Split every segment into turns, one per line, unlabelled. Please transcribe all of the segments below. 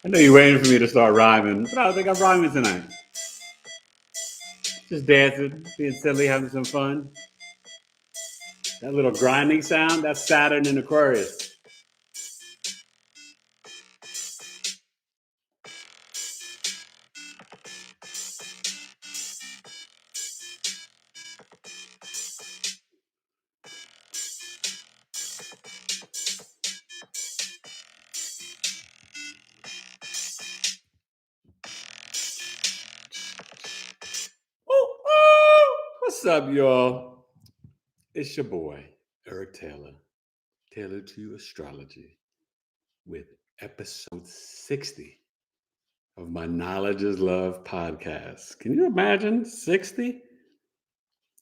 I know you're waiting for me to start rhyming, but I don't think I'm rhyming tonight. Just dancing, being silly, having some fun. That little grinding sound, that's Saturn in Aquarius. What's up, y'all? It's your boy, Eric Taylor, Taylor to Astrology, with episode 60 of my Knowledge is Love podcast. Can you imagine 60?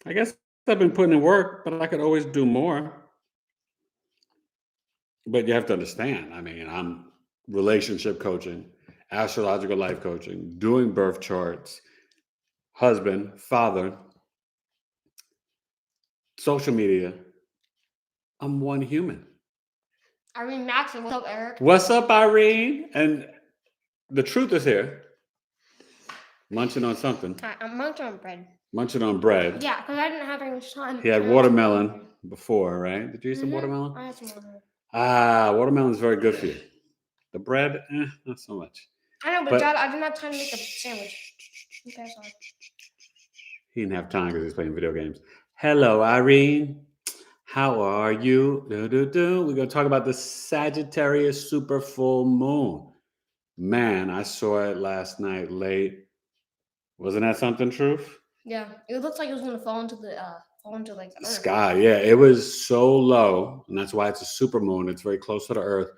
I guess I've been putting in work, but I could always do more. But you have to understand, I'm relationship coaching, astrological life coaching, doing birth charts, husband, father, social media. I'm one human.
Irene Maxon, what's up, Eric?
What's up, Irene? And the truth is here. Munching on something.
I'm munching on bread.
Munching on bread.
Yeah, because I didn't have any time.
He had watermelon before, right? Did you eat some watermelon?
I had some watermelon.
Watermelon is very good for you. The bread, not so much.
I know, but Dad, I didn't have time to make a sandwich. Okay, sorry.
He didn't have time because he's playing video games. Hello, Irene. How are you? We're going to talk about the Sagittarius super full moon. Man, I saw it last night late. Wasn't that something, Truth?
Yeah, it looks like it was going to fall into the like the
sky. Yeah, it was so low, and that's why it's a super moon. It's very close to the Earth.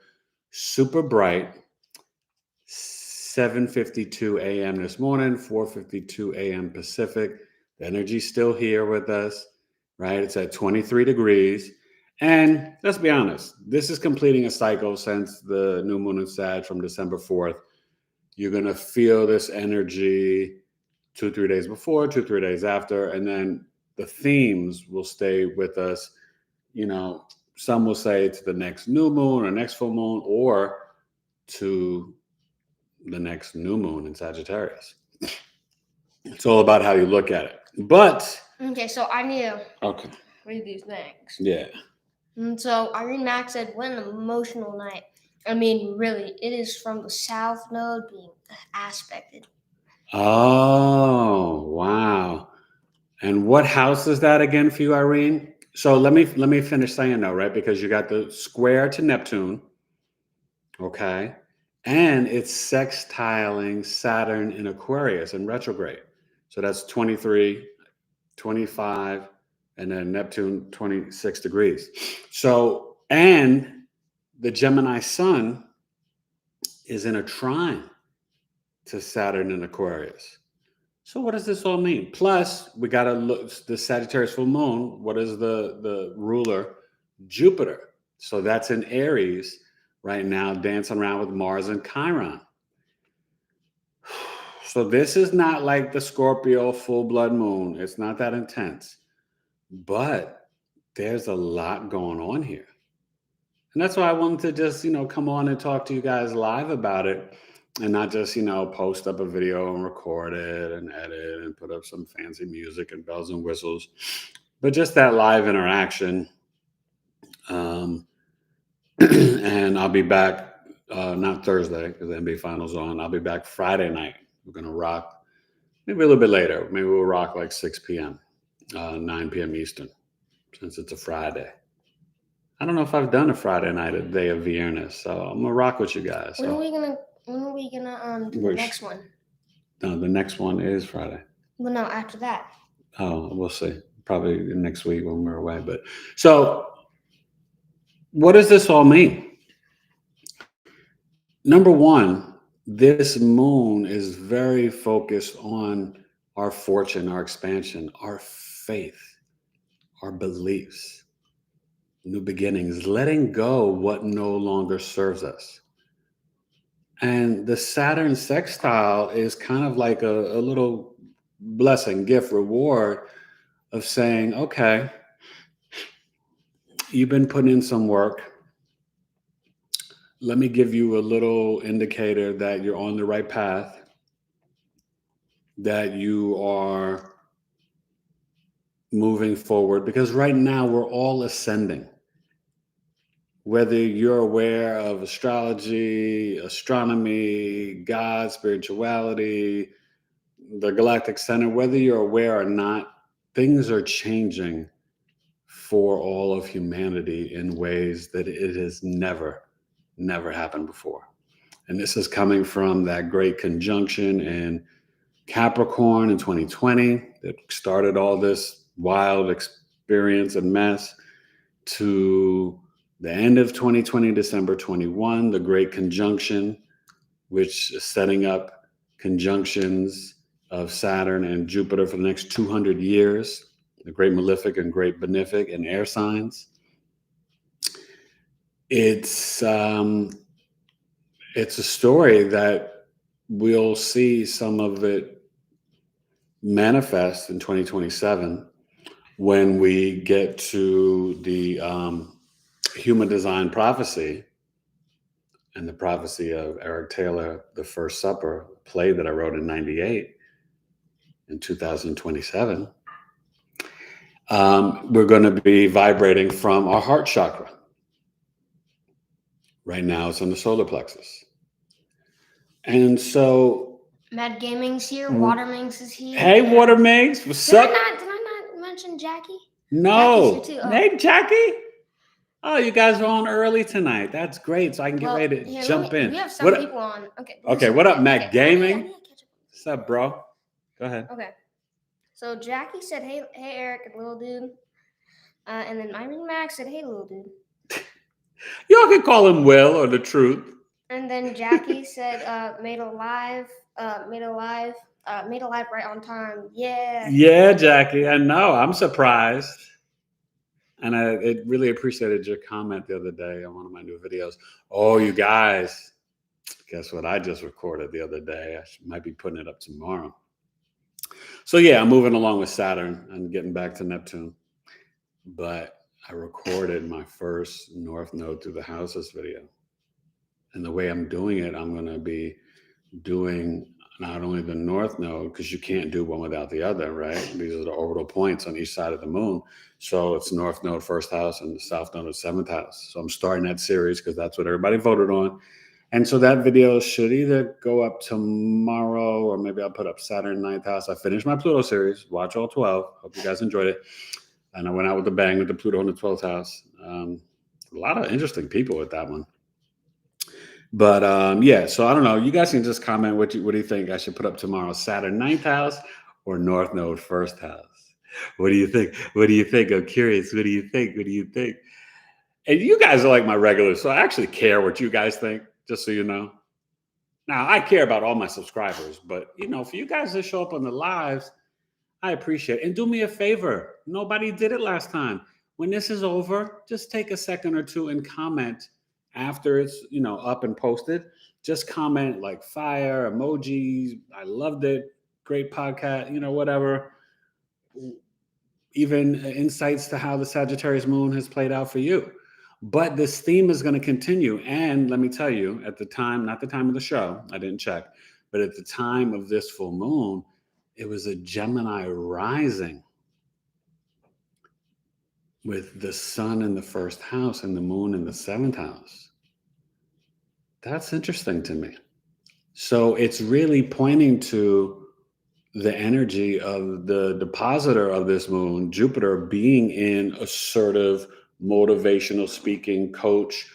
Super bright. 7:52 a.m. this morning, 4:52 a.m. Pacific. The energy's still here with us, right? It's at 23 degrees. And let's be honest, this is completing a cycle since the new moon in Sag from December 4th. You're going to feel this energy 2-3 days before, 2-3 days after, and then the themes will stay with us. You know, some will say to the next new moon or next full moon, or to the next new moon in Sagittarius. It's all about how you look at it. But
okay, so I need to read these things.
Yeah.
And so Irene Max said, "What an emotional night." I mean, really, it is from the South Node being aspected.
Oh, wow. And what house is that again for you, Irene? So let me finish saying that, right? Because you got the square to Neptune, okay? And it's sextiling Saturn in Aquarius in retrograde. So that's 23, 25, and then Neptune 26 degrees. So, and the Gemini sun is in a trine to Saturn in Aquarius. So what does this all mean? Plus, we got to look, the Sagittarius full moon, what is the ruler? Jupiter. So that's in Aries right now, dancing around with Mars and Chiron. So this is not like the Scorpio full blood moon. It's not that intense. But there's a lot going on here. And that's why I wanted to just, come on and talk to you guys live about it. And not just, post up a video and record it and edit and put up some fancy music and bells and whistles, but just that live interaction. And I'll be back, not Thursday because the NBA Finals on. I'll be back Friday night. We're going to rock maybe a little bit later. Maybe we'll rock like 6 p.m., 9 p.m. Eastern, since it's a Friday. I don't know if I've done a Friday night, a day of Viernes, so I'm going to rock with you guys.
When are we gonna do the next one?
No, the next one is Friday.
Well, no, after that.
Oh, we'll see. Probably next week when we're away. But so, what does this all mean? Number one, this moon is very focused on our fortune, our expansion, our faith, our beliefs. new beginnings, letting go what no longer serves us. And the Saturn sextile is kind of like a little blessing, gift, reward of saying, okay, you've been putting in some work. Let me give you a little indicator that you're on the right path, that you are moving forward, because right now we're all ascending. Whether you're aware of astrology, astronomy, God, spirituality, the galactic center, whether you're aware or not, things are changing for all of humanity in ways that it has never happened before. And this is coming from that great conjunction in Capricorn in 2020 that started all this wild experience and mess, to the end of 2020, December 21, the great conjunction, which is setting up conjunctions of Saturn and Jupiter for the next 200 years, the great malefic and great benefic in air signs. It's a story that we'll see some of it manifest in 2027 when we get to the human design prophecy and the prophecy of Eric Taylor, The First Supper, a play that I wrote in 98, in 2027. We're going to be vibrating from our heart chakra. Right now it's on the solar plexus. And so
Mad Gaming's here. Watermings is here.
Hey, Watermings, what's
Did
up?
I not mention Jackie?
No.
Jackie's here too. Oh.
Hey, Jackie. Oh, you guys are on early tonight. That's great. So I can get ready to jump in.
We have some people on.
Okay, what up, Matt Gaming?
I need to catch up.
What's up, bro? Go ahead.
Okay. So Jackie said, hey Eric and little dude. And then Irene Max said, hey little dude.
Y'all can call him Will or the Truth.
And then Jackie said, made alive right on time. Yeah.
Yeah, Jackie. I know. I'm surprised. And I really appreciated your comment the other day on one of my new videos. Oh, you guys, guess what I just recorded the other day? I might be putting it up tomorrow. So yeah, I'm moving along with Saturn and getting back to Neptune. But I recorded my first North Node through the houses video. And the way I'm doing it, I'm going to be doing not only the North Node, because you can't do one without the other, right? These are the orbital points on each side of the moon. So it's North Node, first house, and the South Node, seventh house. So I'm starting that series because that's what everybody voted on. And so that video should either go up tomorrow or maybe I'll put up Saturn, ninth house. I finished my Pluto series. Watch all 12. Hope you guys enjoyed it. And I went out with a bang with the Pluto in the 12th house. A lot of interesting people with that one. But yeah, so I don't know. You guys can just comment what do you think I should put up tomorrow? Saturn, ninth house or North Node, first house? What do you think? What do you think? I'm curious. What do you think? What do you think? And you guys are like my regulars, so I actually care what you guys think, just so you know. Now, I care about all my subscribers, but, for you guys to show up on the lives, I appreciate it. And do me a favor. Nobody did it last time. When this is over, just take a second or two and comment after it's, up and posted. Just comment like fire, emojis. I loved it. Great podcast, whatever. Even insights to how the Sagittarius moon has played out for you. But this theme is going to continue. And let me tell you, at the time, not the time of the show, I didn't check, but at the time of this full moon, it was a Gemini rising with the sun in the first house and the moon in the seventh house. That's interesting to me. So it's really pointing to the energy of the depositor of this moon, Jupiter, being in assertive, motivational speaking, coach,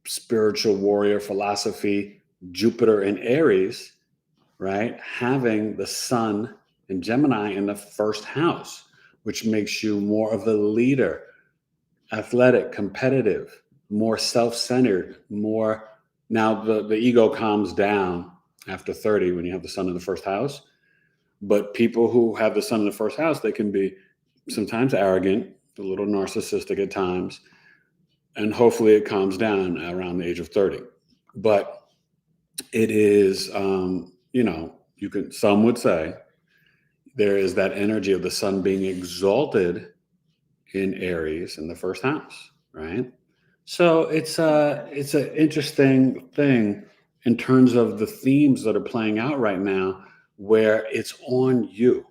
spiritual warrior philosophy, Jupiter in Aries, right? Having the sun in Gemini in the first house, which makes you more of a leader, athletic, competitive, more self-centered, more. Now the ego calms down after 30 when you have the sun in the first house. But people who have the sun in the first house, they can be sometimes arrogant, a little narcissistic at times, and hopefully it calms down around the age of 30. But it is, some would say there is that energy of the sun being exalted in Aries in the first house, right? So it's an interesting thing in terms of the themes that are playing out right now, where it's on you.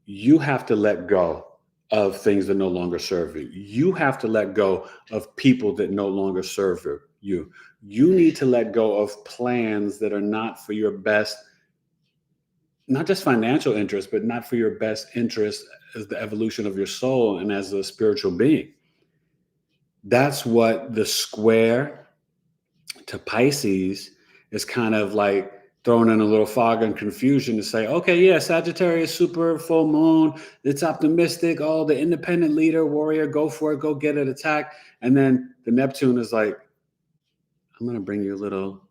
You have to let go of things that no longer serve you. You have to let go of people that no longer serve you. You need to let go of plans that are not for your best, not just financial interest, but not for your best interest as the evolution of your soul and as a spiritual being. That's what the square to Pisces is kind of like throwing in a little fog and confusion to say, okay, yeah, Sagittarius, super full moon, it's optimistic, oh, the independent leader, warrior, go for it, go get it, attack. And then the Neptune is like, I'm going to bring you a little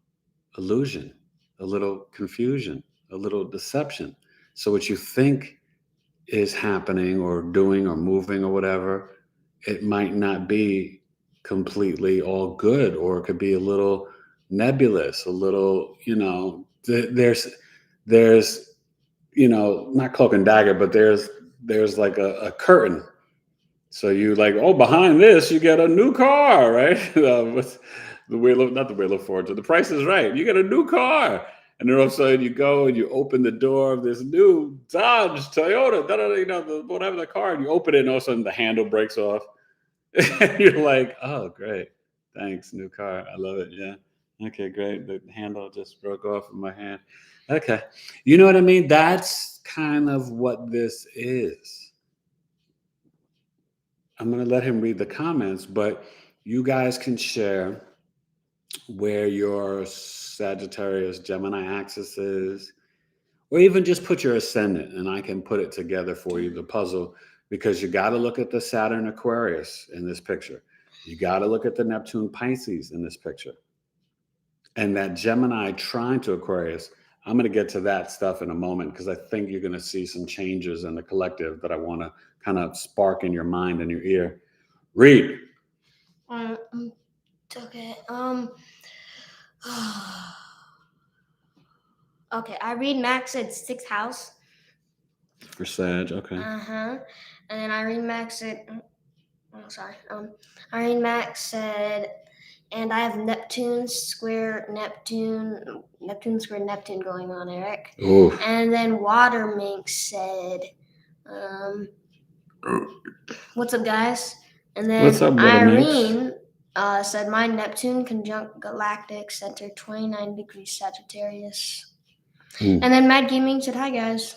illusion, a little confusion, a little deception. So what you think is happening or doing or moving or whatever, it might not be completely all good, or it could be a little nebulous, a little, there's not cloak and dagger, but there's like a curtain. So you like, oh, behind this you get a new car, right? What's the wheel of, not the Wheel of Fortune, The Price is Right. You get a new car. And then all of a sudden you go and you open the door of this new Dodge, Toyota, whatever the car, and you open it, and all of a sudden the handle breaks off. And you're like, oh, great. Thanks, new car. I love it. Yeah. Okay, great. The handle just broke off in my hand. Okay. You know what I mean? That's kind of what this is. I'm going to let him read the comments, but you guys can share where your Sagittarius Gemini axis is, or even just put your ascendant and I can put it together for you, the puzzle, because you got to look at the Saturn Aquarius in this picture. You got to look at the Neptune Pisces in this picture. And that Gemini trine to Aquarius, I'm going to get to that stuff in a moment, because I think you're going to see some changes in the collective that I want to kind of spark in your mind and your ear. Read.
Okay. Okay, I read Max said 6th house.
For Sag, okay.
And then Irene Max said, Irene Max said, and I have Neptune square Neptune going on, Eric.
Ooh.
And then Water Mink said, what's up, guys? And then
What's up,
Irene said, my Neptune conjunct galactic center 29 degrees Sagittarius. And then Mad Gaming said, hi, guys.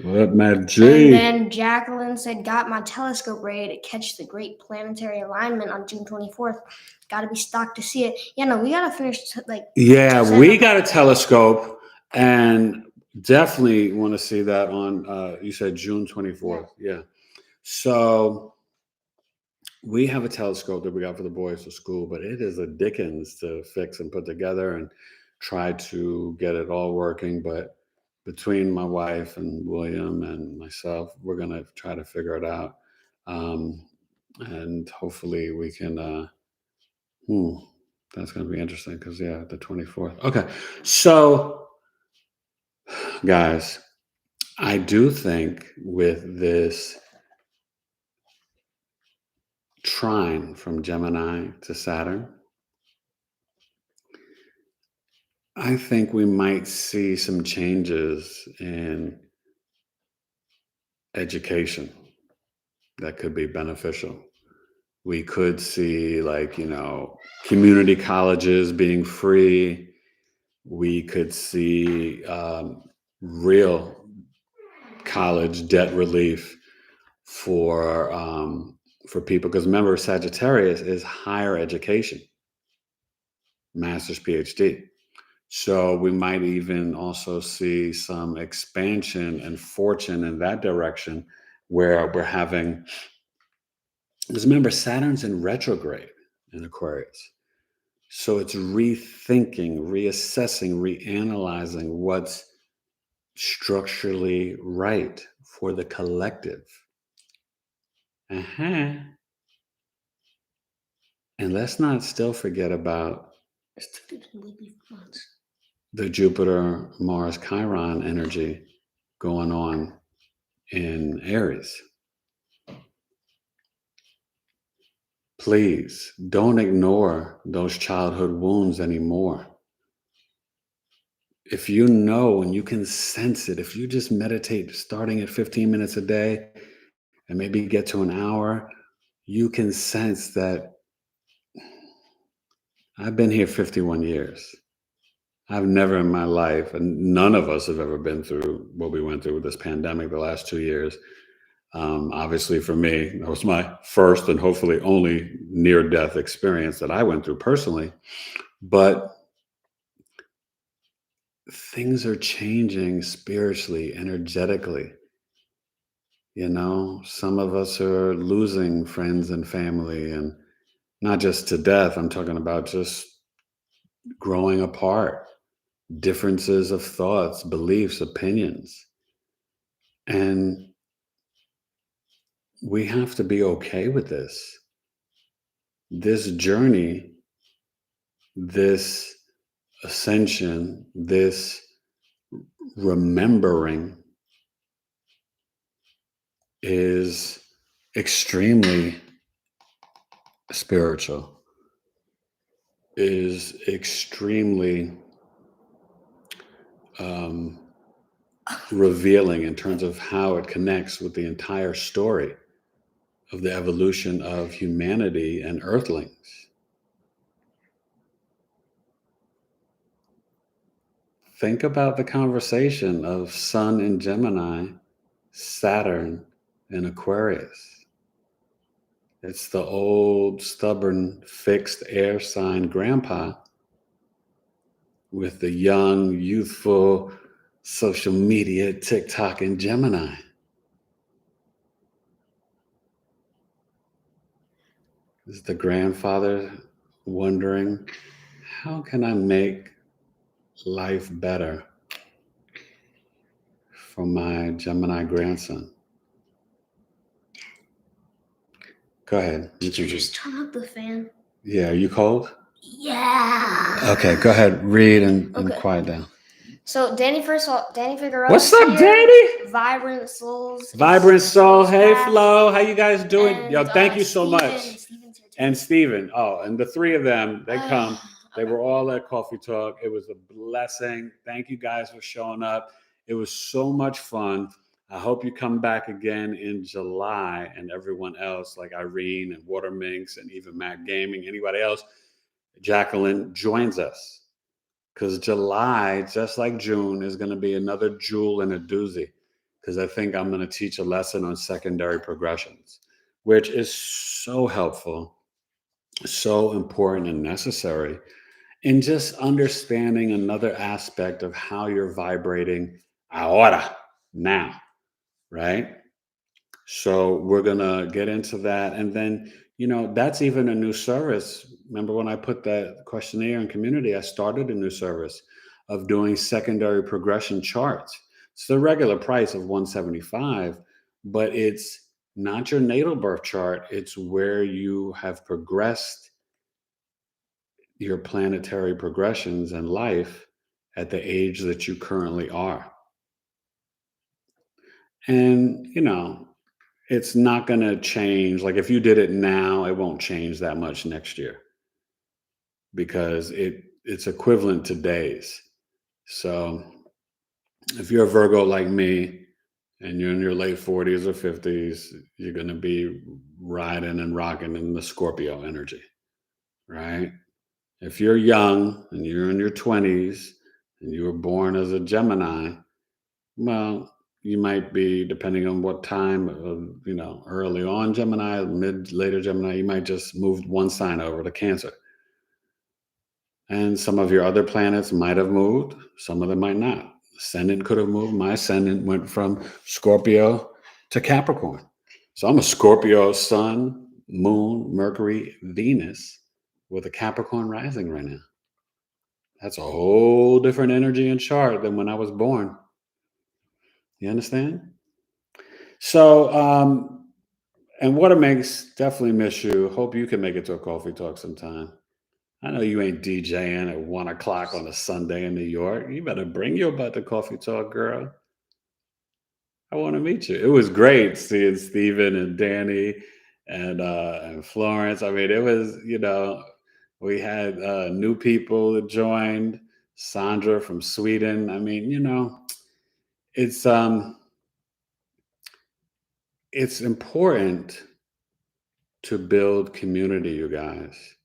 What up, Mad G?
And then Jacqueline said, got my telescope ready to catch the great planetary alignment on June 24th. Got to be stocked to see it. Yeah, no, we got to finish,
we got a telescope, and definitely want to see that on, you said June 24th. Yeah. So we have a telescope that we got for the boys to school, but it is a dickens to fix and put together and try to get it all working. But between my wife and William and myself, we're going to try to figure it out. And hopefully we can, that's going to be interesting, because, the 24th. Okay. So, guys, I do think with this trine from Gemini to Saturn, I think we might see some changes in education that could be beneficial. We could see, community colleges being free. We could see real college debt relief for people. Because remember, Sagittarius is higher education, master's, PhD. So we might even also see some expansion and fortune in that direction, where we're having, because remember, Saturn's in retrograde in Aquarius. So it's rethinking, reassessing, reanalyzing what's structurally right for the collective. Uh-huh. And let's not still forget about the Jupiter, Mars, Chiron energy going on in Aries. Please don't ignore those childhood wounds anymore. If you know and you can sense it, if you just meditate starting at 15 minutes a day and maybe get to an hour, you can sense that I've been here 51 years. I've never in my life, and none of us have ever been through what we went through with this pandemic the last 2 years. Obviously, for me, that was my first and hopefully only near-death experience that I went through personally. But things are changing spiritually, energetically. You know, some of us are losing friends and family, and not just to death. I'm talking about just growing apart, differences of thoughts, beliefs, opinions. And we have to be okay with this. This journey, this ascension, this remembering is extremely spiritual, is extremely revealing in terms of how it connects with the entire story of the evolution of humanity and earthlings. Think about the conversation of Sun in Gemini, Saturn in Aquarius. It's the old, stubborn, fixed air sign grandpa with the young, youthful, social media, TikTok, and Gemini. Is the grandfather wondering, how can I make life better for my Gemini grandson? Go ahead.
Did you just turn up the fan?
Yeah, are you cold?
Yeah.
Okay, go ahead. Read and
Okay.
quiet down.
So Danny Figueroa.
What's up, Danny?
Vibrant Souls.
Vibrant Soul. Hey,
Craft,
Flo. How you guys doing?
and,
Yo, thank you so much.
Steven's here too.
And Steven. Oh, and the three of them, they come. They
Okay.
were all at Coffee Talk. It was a blessing. Thank you guys for showing up. It was so much fun. I hope you come back again in July, and everyone else like Irene and Waterminx and even Mac Gaming, anybody else, Jacqueline joins us. Because July, just like June, is going to be another jewel in a doozy. Because I think I'm going to teach a lesson on secondary progressions, which is so helpful, so important and necessary in just understanding another aspect of how you're vibrating ahora, now, right? So we're going to get into that. And then, that's even a new service. Remember when I put that questionnaire in community, I started a new service of doing secondary progression charts. It's the regular price of $175, but it's not your natal birth chart. It's where you have progressed your planetary progressions in life at the age that you currently are. And, it's not going to change. Like if you did it now, it won't change that much next year because it's equivalent to days. So if you're a Virgo like me and you're in your late 40s or 50s, you're going to be riding and rocking in the Scorpio energy, right? If you're young and you're in your 20s and you were born as a Gemini, well, you might be, depending on what time, early on Gemini, later Gemini, you might just move one sign over to Cancer. And some of your other planets might have moved. Some of them might not. Ascendant could have moved. My ascendant went from Scorpio to Capricorn. So I'm a Scorpio sun, moon, Mercury, Venus with a Capricorn rising right now. That's a whole different energy and chart than when I was born. You understand? So And Watermakes, definitely miss you. Hope you can make it to a coffee talk sometime. I know you ain't DJing at 1 o'clock on a Sunday in New York. You better bring your butt to coffee talk, girl. I want to meet you. It was great seeing Steven and Danny and Florence. I mean, it was, we had new people that joined. Sandra from Sweden. I mean, it's important to build community, you guys.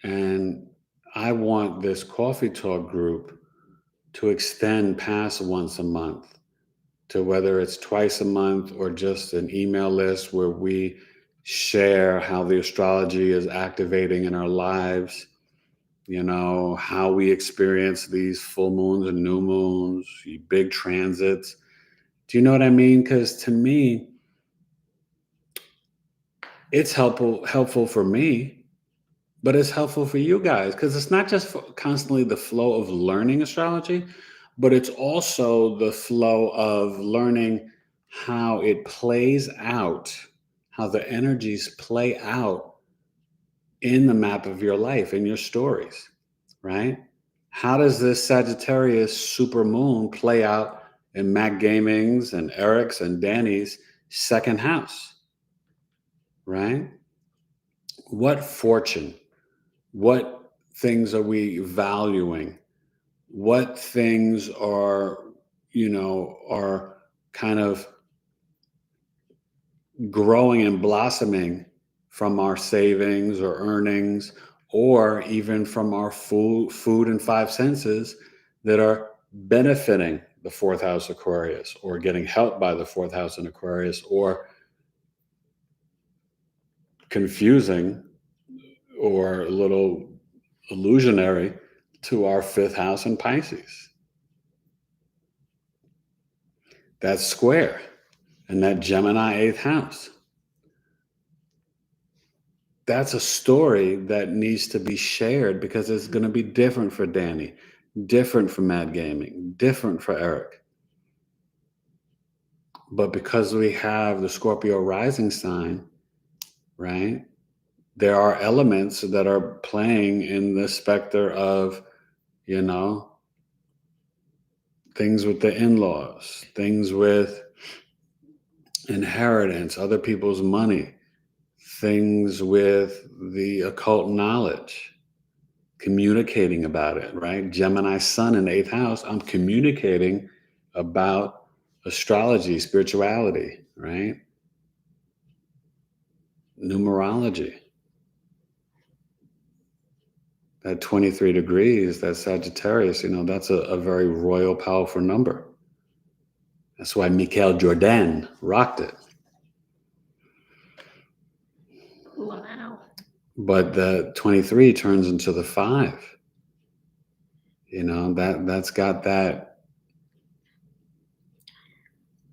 And I want this coffee talk group to extend past once a month to whether it's twice a month or just an email list where we share how the astrology is activating in our lives, how we experience these full moons and new moons, big transits. Do you know what I mean? Because to me, it's helpful for me, but it's helpful for you guys because it's not just constantly the flow of learning astrology, but it's also the flow of learning how it plays out, how the energies play out in the map of your life, in your stories, right? How does this Sagittarius super moon play out in Matt Gaming's and Eric's and Danny's second house, right? What fortune? What things are we valuing? What things are kind of growing and blossoming from our savings or earnings, or even from our food and five senses that are benefiting the fourth house Aquarius, or getting helped by the fourth house in Aquarius, or confusing or a little illusionary to our fifth house in Pisces. That's square. And that Gemini eighth house. That's a story that needs to be shared because it's going to be different for Danny, different for Mad Gaming, different for Eric. But because we have the Scorpio rising sign, right, there are elements that are playing in the specter of, things with the in-laws, things with inheritance, other people's money, things with the occult knowledge, communicating about it, right? Gemini sun in the eighth house, I'm communicating about astrology, spirituality, right? Numerology. That 23 degrees, that Sagittarius, that's a very royal, powerful number. That's why Michael Jordan rocked it.
Wow.
But the 23 turns into the 5. That's got that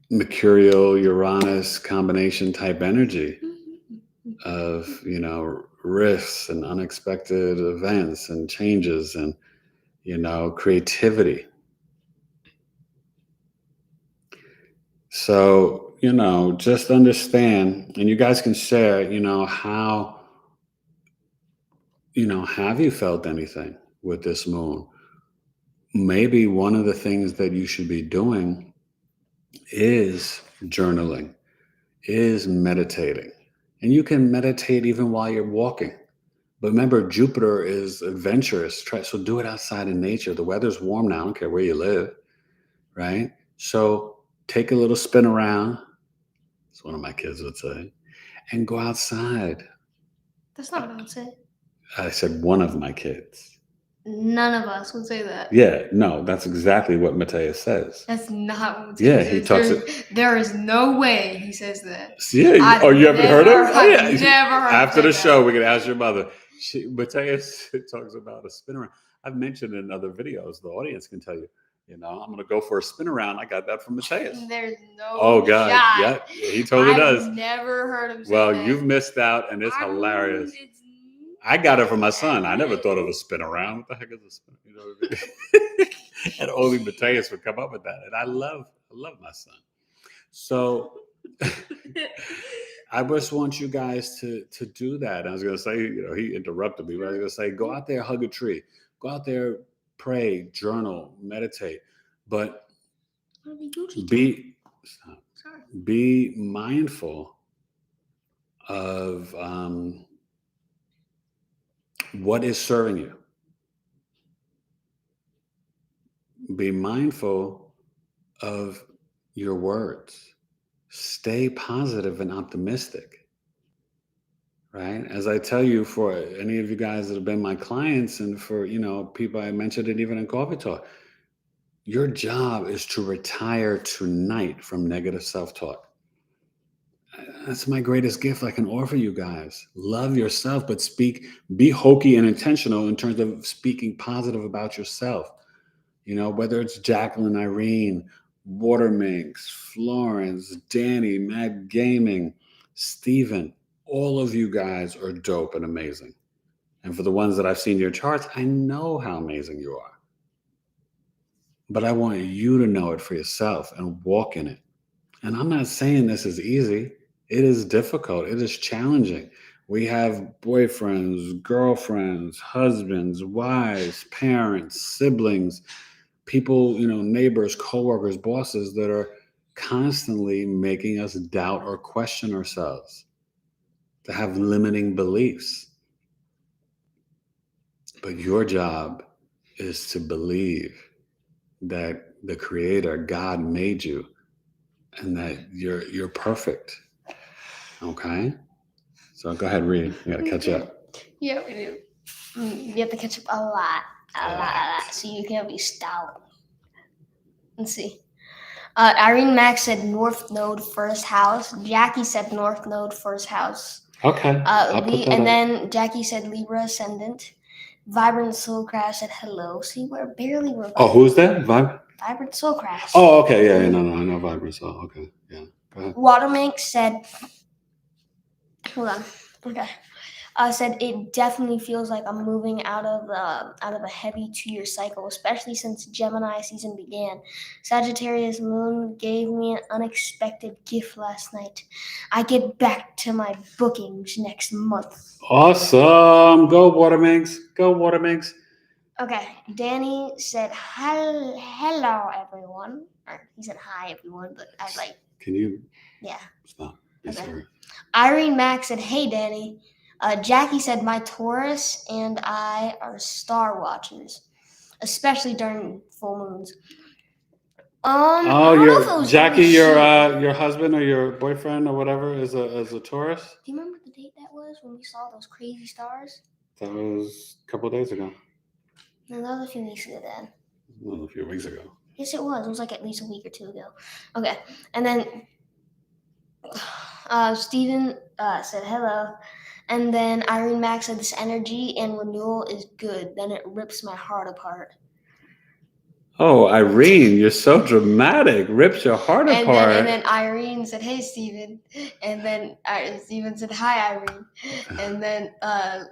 Mercurial Uranus combination type energy of, risks and unexpected events and changes and, creativity. So, just understand, and you guys can share, how, have you felt anything with this moon? Maybe one of the things that you should be doing is journaling, is meditating. And you can meditate even while you're walking. But remember, Jupiter is adventurous. So do it outside in nature. The weather's warm now. I don't care where you live, right? So take a little spin around. That's one of my kids would say. And go outside.
That's not what I would say.
I said one of my kids.
None of us would say that.
Yeah, no, that's exactly what Mateus says.
That's not what Mateus says.
He talks.
There is no way he says that.
Yeah. You haven't heard him? Oh, yeah.
I've never heard
After
him
the
say
show,
that.
we can ask your mother. Mateus talks about a spin around. I've mentioned in other videos. The audience can tell you. I'm going to go for a spin around. I got that from Mateus.
There's no.
Oh God,
shot.
yeah, he totally does.
I've never heard him say
well,
that.
You've missed out, and it's hilarious. I got it from my son. I never thought of a spin around. What the heck is a spin? What I mean? And only Mateus would come up with that. And I love my son. So I just want you guys to do that. I was going to say, he interrupted me, but I was going to say, go out there, hug a tree, go out there, pray, journal, meditate, but be mindful of what is serving you. Be mindful of your words. Stay positive and optimistic, right? As I tell you, for any of you guys that have been my clients, and for, people, I mentioned it even in Coffee Talk, your job is to retire tonight from negative self-talk. That's my greatest gift I can offer you guys. Love yourself, but be hokey and intentional in terms of speaking positive about yourself. Whether it's Jacqueline, Irene, Waterminx, Florence, Danny, Mad Gaming, Steven, all of you guys are dope and amazing. And for the ones that I've seen your charts, I know how amazing you are. But I want you to know it for yourself and walk in it. And I'm not saying this is easy. It is difficult. It is challenging. We have boyfriends, girlfriends, husbands, wives, parents, siblings, people, neighbors, coworkers, bosses that are constantly making us doubt or question ourselves, to have limiting beliefs. But your job is to believe that the Creator, God, made you, and that you're perfect. Okay? So go ahead, read. You gotta catch up.
Yeah, we do. You have to catch up a lot. So you can't be stout. Let's see. Irene Max said North Node first house. Jackie said North Node first house.
Okay.
Then Jackie said Libra ascendant. Vibrant Soul Crash said hello. See, we're barely.
Oh, who's that?
Vibrant Soul Crash.
Oh, okay. Yeah, no, I know Vibrant Soul. Okay, yeah. Go ahead.
Waterminx said, hold on. Okay. Said it definitely feels like I'm moving out of a heavy 2-year cycle, especially since Gemini season began. Sagittarius moon gave me an unexpected gift last night. I get back to my bookings next month.
Awesome. Go Waterminx. Go Waterminx.
Okay. Danny said hello everyone. Or he said hi everyone, but I like.
Can you?
Yeah.
Stop.
Okay.
Sorry.
Irene Max said, hey, Danny. Jackie said, my Taurus and I are star watchers, especially during full moons.
Jackie, your husband or your boyfriend or whatever is a Taurus?
Do you remember the date that was when we saw those crazy stars?
That was a couple of days ago.
No, that was a few weeks ago then.
Well, a few weeks ago.
Yes, it was. It was like at least a week or two ago. Okay. And then Steven said hello. And then Irene Max said this energy and renewal is good. Then it rips my heart apart.
Oh, Irene, you're so dramatic. Rips your heart apart.
And then Irene said, hey, Steven. And then Steven said, hi, Irene. And then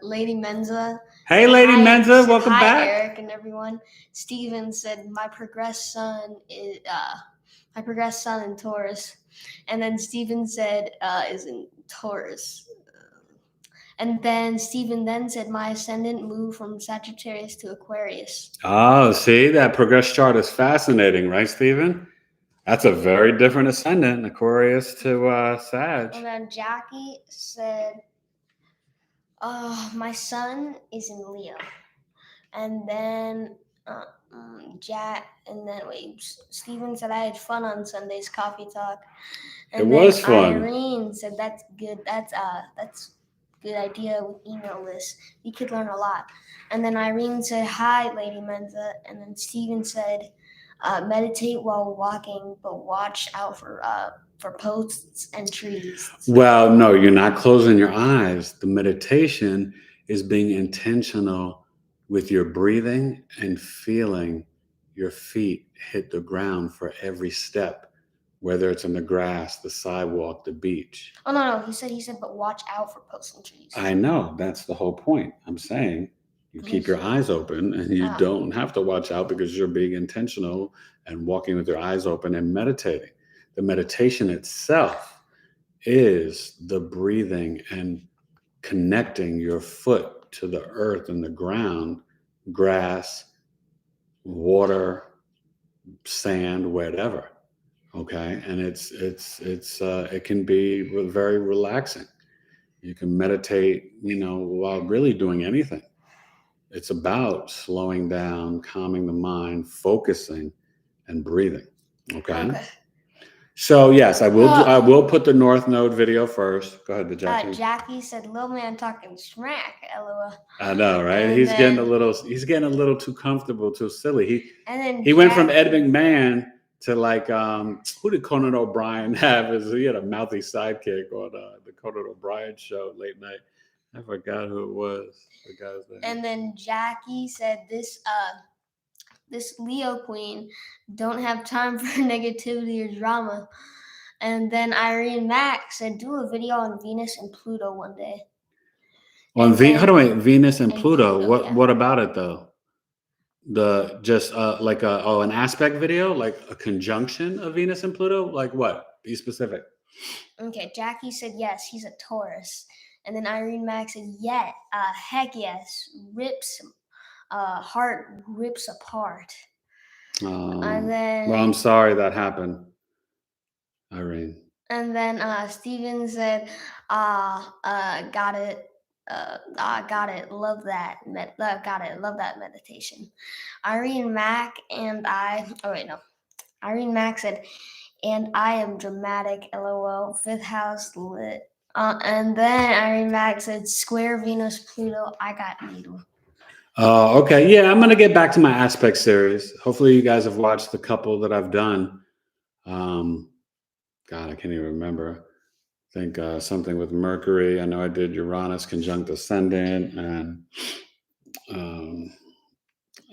Lady Menza.
Hey, Lady Menza, welcome
hi,
back.
Eric and everyone. Steven said, my progressed sun in Taurus. And then Steven said, is in Taurus. And then Steven then said, my ascendant moved from Sagittarius to Aquarius.
Oh, see, that progress chart is fascinating, right, Steven? That's a very different ascendant, Aquarius to Sag.
And then Jackie said, my sun is in Leo. And then Steven said, I had fun on Sunday's Coffee Talk. And
it was fun.
Irene said, that's good. That's good idea with email lists. You could learn a lot. And then Irene said, hi, Lady Menza. And then Steven said, meditate while walking, but watch out for posts and trees.
Well, no, you're not closing your eyes. The meditation is being intentional with your breathing and feeling your feet hit the ground for every step, whether it's on the grass, the sidewalk, the beach.
Oh, no. He said, but watch out for posts and trees.
I know. That's the whole point. I'm saying you keep your eyes open and you don't have to watch out because you're being intentional and walking with your eyes open and meditating. The meditation itself is the breathing and connecting your foot to the earth and the ground, grass, water, sand, whatever. Okay, and it can be very relaxing. You can meditate, while really doing anything. It's about slowing down, calming the mind, focusing, and breathing. Okay.
Okay.
So yes, I will put the North Node video first. Go ahead, Jackie.
Jackie said, "Little man talking smack." LOL.
I know, right?
And
He's getting a
then-
little too comfortable, too silly.
And then
He went from Ed
Jackie-
McMahon to like who did Conan O'Brien have? He had a mouthy sidekick on the Conan O'Brien show late night. I forgot who it was. The guy's name.
And then Jackie said, this Leo queen don't have time for negativity or drama. And then Irene Mack said, do a video on Venus and Pluto one day.
On Venus and Pluto.
Pluto,
What about it though? The just like an aspect video, like a conjunction of Venus and Pluto. Like what? Be specific.
Okay, Jackie said yes, he's a Taurus. And then Irene Mack said, yeah, heck yes, heart rips apart. And then,
well, I'm sorry that happened, Irene.
And then Steven said, got it. Got it. Love that. Got it. Love that meditation. Irene Mack and I. Oh wait, no. Irene Mack said, and I am dramatic. LOL. Fifth house lit. And then Irene Mack said, square Venus Pluto. I got needle.
Okay. Yeah, I'm gonna get back to my aspect series. Hopefully, you guys have watched the couple that I've done. God, I can't even remember. I think something with Mercury. I know I did Uranus conjunct ascendant, and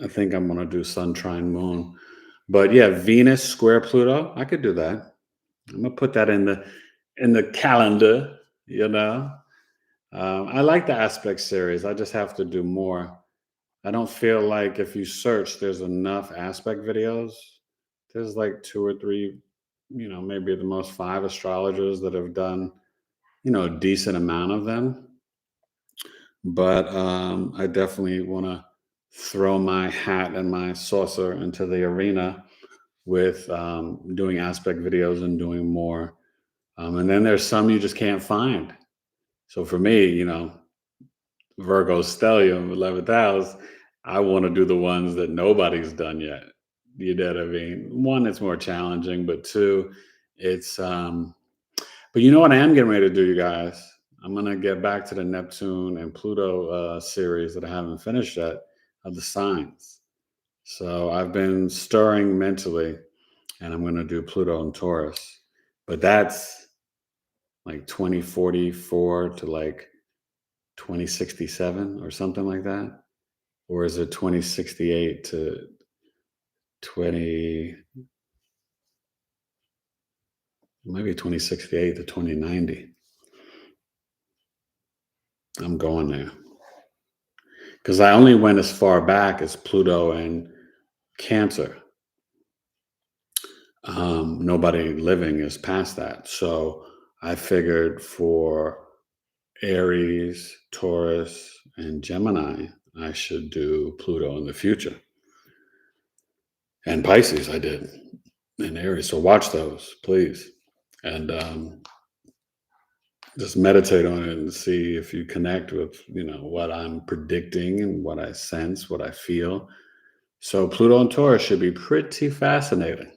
I think I'm going to do Sun trine Moon. But yeah, Venus square Pluto. I could do that. I'm going to put that in the calendar. I like the aspect series. I just have to do more. I don't feel like if you search, there's enough aspect videos. There's like 2 or 3. Maybe at the most 5 astrologers that have done, a decent amount of them. But I definitely want to throw my hat and my saucer into the arena with doing aspect videos and doing more. And then there's some you just can't find. So for me, Virgo stellium, 11th house, I want to do the ones that nobody's done yet. You know what I mean? 1, it's more challenging, but 2, it's but you know what I am getting ready to do, you guys? I'm gonna get back to the Neptune and Pluto series that I haven't finished yet of the signs. So I've been stirring mentally, and I'm gonna do Pluto and Taurus. But that's like 2044 to like 2067 or something like that. Or is it 2068 to 2068 to 2090. I'm going there. Because I only went as far back as Pluto and Cancer. Nobody living is past that. So I figured for Aries, Taurus, and Gemini, I should do Pluto in the future. And Pisces I did. And Aries. So watch those, please. And just meditate on it and see if you connect with, what I'm predicting and what I sense, what I feel. So Pluto and Taurus should be pretty fascinating.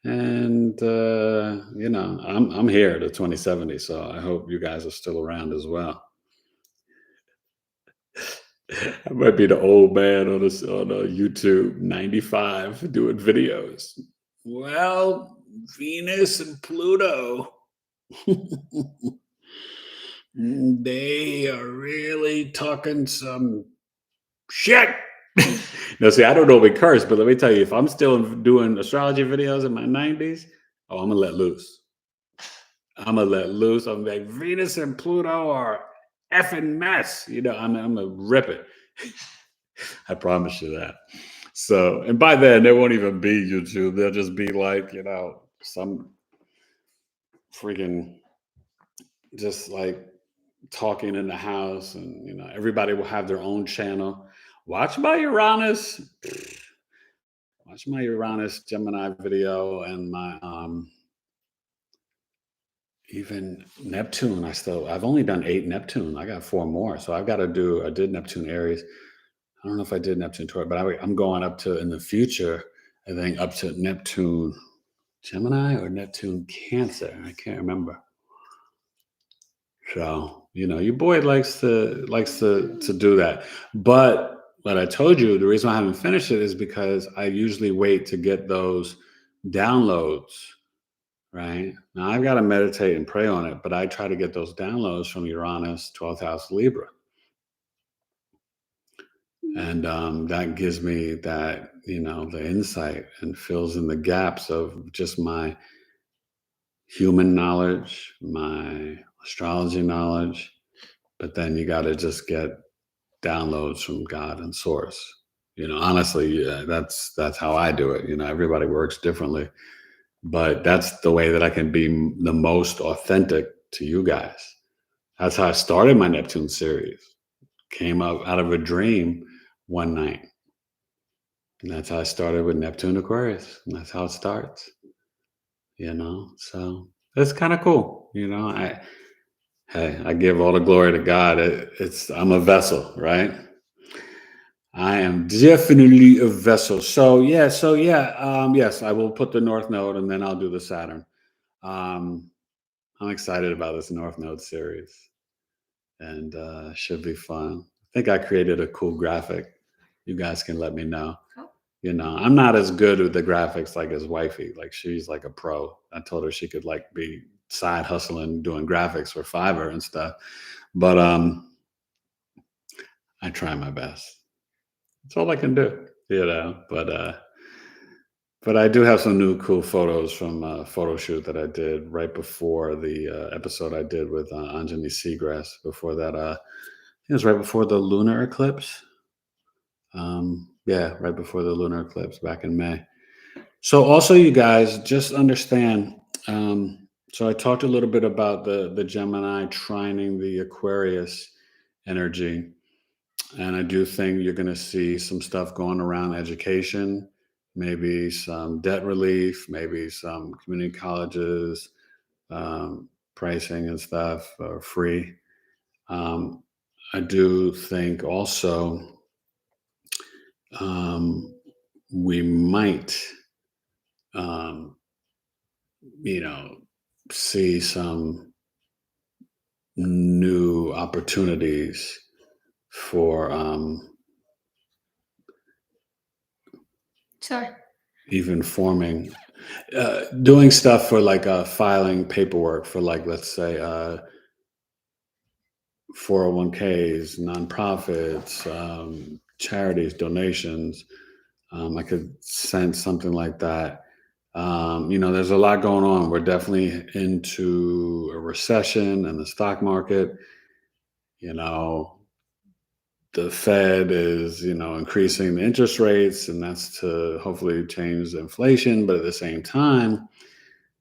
And, I'm here to 2070. So I hope you guys are still around as well. I might be the old man on YouTube, 95, doing videos. Well, Venus and Pluto. They are really talking some shit. Now, see, I don't know if we curse, but let me tell you, if I'm still doing astrology videos in my 90s, I'm going to let loose. I'm like, Venus and Pluto are effing mess. I'm going to rip it. I promise you that. So, and by then, there won't even be YouTube. They'll just be like, some freaking just like talking in the house, and everybody will have their own channel. Watch my Uranus. Watch my Uranus Gemini video and my even Neptune. I've only done 8 Neptune. I got 4 more. So I did Neptune Aries. I don't know if I did Neptune Taurus, but I'm going up to, in the future, I think up to Neptune Gemini or Neptune Cancer. I can't remember. So, your boy likes to do that. But what I told you, the reason I haven't finished it is because I usually wait to get those downloads, right? Now I've got to meditate and pray on it, but I try to get those downloads from Uranus, 12th house Libra. And that gives me that, the insight, and fills in the gaps of just my human knowledge, my astrology knowledge. But then you got to just get downloads from God and source. Honestly, that's how I do it. Everybody works differently, but that's the way that I can be the most authentic to you guys. That's how I started my Neptune series. Came up out of a dream one night. And that's how I started with Neptune Aquarius. And that's how it starts. So it's kind of cool. I give all the glory to God. I'm a vessel, right? I am definitely a vessel. So yeah. Yes, I will put the North Node, and then I'll do the Saturn. I'm excited about this North Node series, and should be fun. I think I created a cool graphic. You guys can let me know. I'm not as good with the graphics like his wifey. Like, she's like a pro. I told her she could like be side hustling doing graphics for Fiverr and stuff. But I try my best. That's all I can do, But I do have some new cool photos from a photo shoot that I did right before the episode I did with Anjani Seagrass. Before that, it was right before the lunar eclipse. Yeah, right before the lunar eclipse back in May. So also, you guys just understand. So I talked a little bit about the Gemini trining the Aquarius energy. And I do think you're going to see some stuff going around education, maybe some debt relief, maybe some community colleges, pricing and stuff free. I do think also we might, um, see some new opportunities for
Sorry.
even forming, doing stuff for like filing paperwork for, like, let's say 401ks, nonprofits, charities, donations. I could sense something like that. There's a lot going on. We're definitely into a recession in the stock market. The Fed is, increasing the interest rates, and that's to hopefully change the inflation. But at the same time,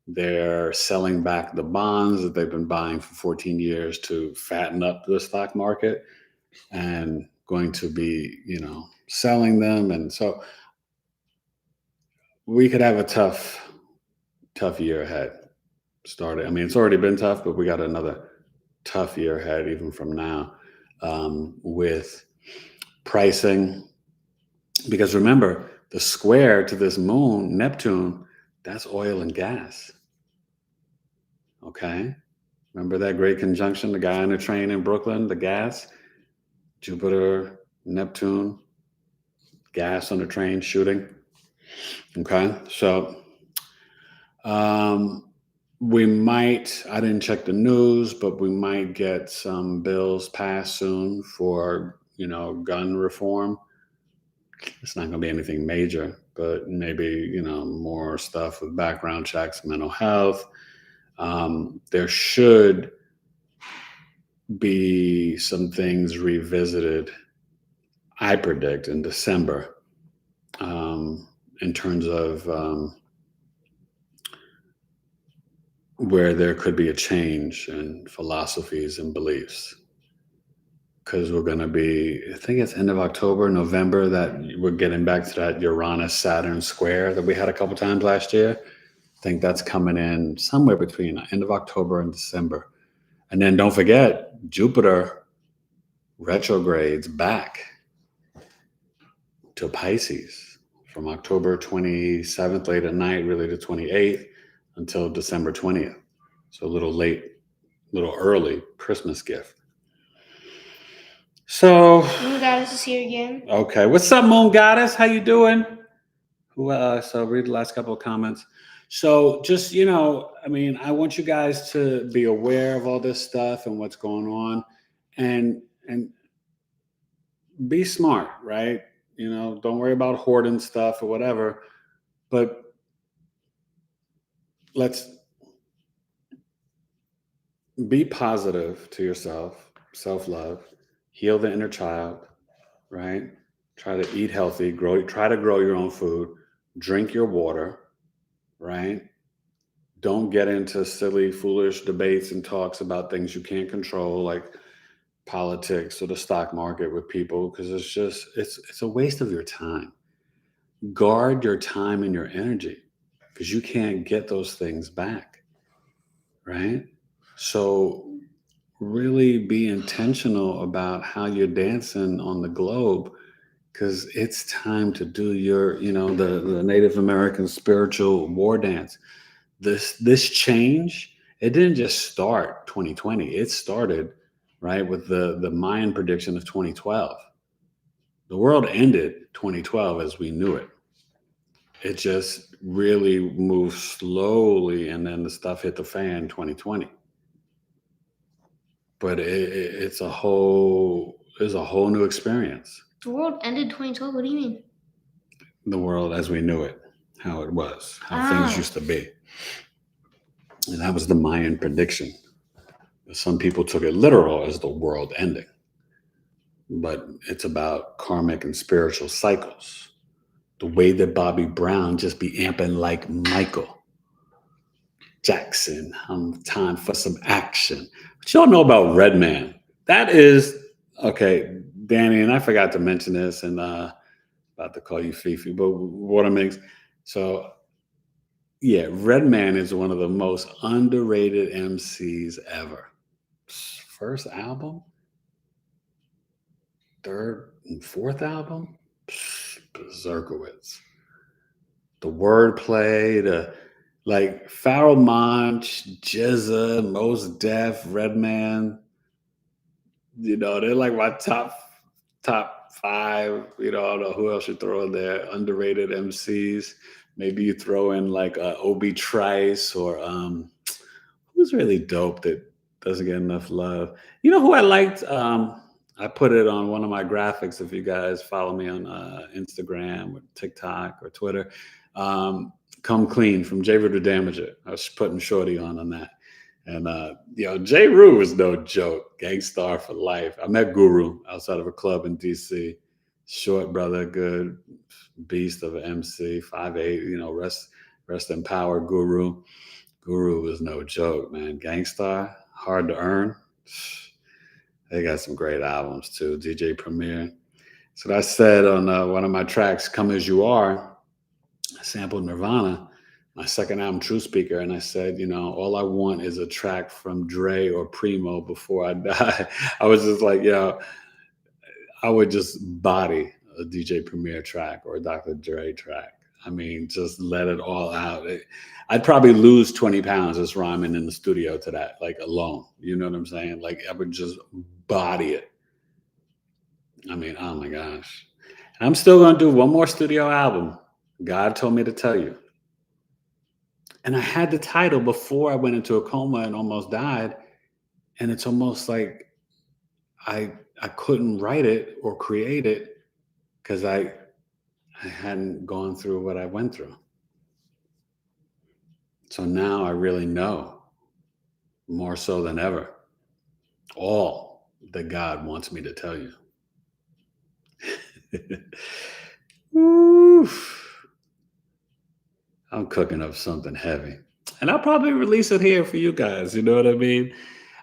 they're selling back the bonds that they've been buying for 14 years to fatten up the stock market, and going to be, selling them. And so we could have a tough year ahead. Started. I mean, it's already been tough, but we got another tough year ahead, even from now, with pricing. Because remember, the square to this moon, Neptune, that's oil and gas. Okay? Remember that great conjunction, the guy on the train in Brooklyn, the gas, Jupiter, Neptune, gas on the train shooting. Okay? So we might, I didn't check the news, but we might get some bills passed soon for, gun reform. It's not going to be anything major, but maybe, more stuff with background checks, mental health. There should be some things revisited, I predict, in December, in terms of where there could be a change in philosophies and beliefs. Because we're going to be, I think it's end of October, November, that we're getting back to that Uranus Saturn square that we had a couple times last year. I think that's coming in somewhere between end of October and December. And then don't forget, Jupiter retrogrades back to Pisces from October 27th, late at night, really the 28th, until December 20th. So a little late, little early Christmas gift. So
Moon Goddess is here again.
Okay, what's up, Moon Goddess? How you doing? So read the last couple of comments. So just I want you guys to be aware of all this stuff and what's going on, and be smart, right? Don't worry about hoarding stuff or whatever, but let's be positive to yourself, self-love, heal the inner child, right? Try to eat healthy, try to grow your own food, drink your water, right? Don't get into silly, foolish debates and talks about things you can't control, like politics or the stock market with people, because it's a waste of your time. Guard your time and your energy, because you can't get those things back, right? So really be intentional about how you're dancing on the globe, because it's time to do your, the Native American spiritual war dance. This change, it didn't just start 2020. It started, right, with the Mayan prediction of 2012. The world ended 2012 as we knew it. It just really moved slowly, and then the stuff hit the fan 2020. But it's a whole new experience.
The world ended 2012. What do you mean?
The world as we knew it, how it was, how things used to be. And that was the Mayan prediction. Some people took it literal as the world ending. But it's about karmic and spiritual cycles. The way that Bobby Brown just be amping like Michael Jackson. Time for some action. But y'all know about Redman. That is, okay, Danny, and I forgot to mention this, and about to call you Fifi, but what I mean, so yeah, Redman is one of the most underrated MCs ever. First album, third and fourth album, Berserkowitz. The wordplay, the like Pharoah Monch, Jizza, Mos Def, Redman. They're like my top five. I don't know who else you throw in there. Underrated MCs. Maybe you throw in like Obi Trice, or who's really dope that doesn't get enough love. You know who I liked? I put it on one of my graphics. If you guys follow me on Instagram or TikTok or Twitter, Come Clean from J. Rue to Damage It. I was putting Shorty on that. And, J. Rue was no joke. Gangstar for life. I met Guru outside of a club in D.C. Short brother, good beast of an MC, 5'8", rest in power, Guru. Guru was no joke, man. Gangstar, hard to earn. They got some great albums too. DJ Premier. So I said on one of my tracks, Come As You Are, I sampled Nirvana, my second album, True Speaker. And I said, all I want is a track from Dre or Primo before I die. I was just like, I would just body a DJ Premier track or a Dr. Dre track. I mean, just let it all out. I'd probably lose 20 pounds just rhyming in the studio to that, like alone. You know what I'm saying? Like I would just body it. I mean, oh my gosh. And I'm still going to do one more studio album. God told me to tell you. And I had the title before I went into a coma and almost died. And it's almost like I couldn't write it or create it because I hadn't gone through what I went through. So now I really know, more so than ever, all that God wants me to tell you. Oof. I'm cooking up something heavy. And I'll probably release it here for you guys. You know what I mean?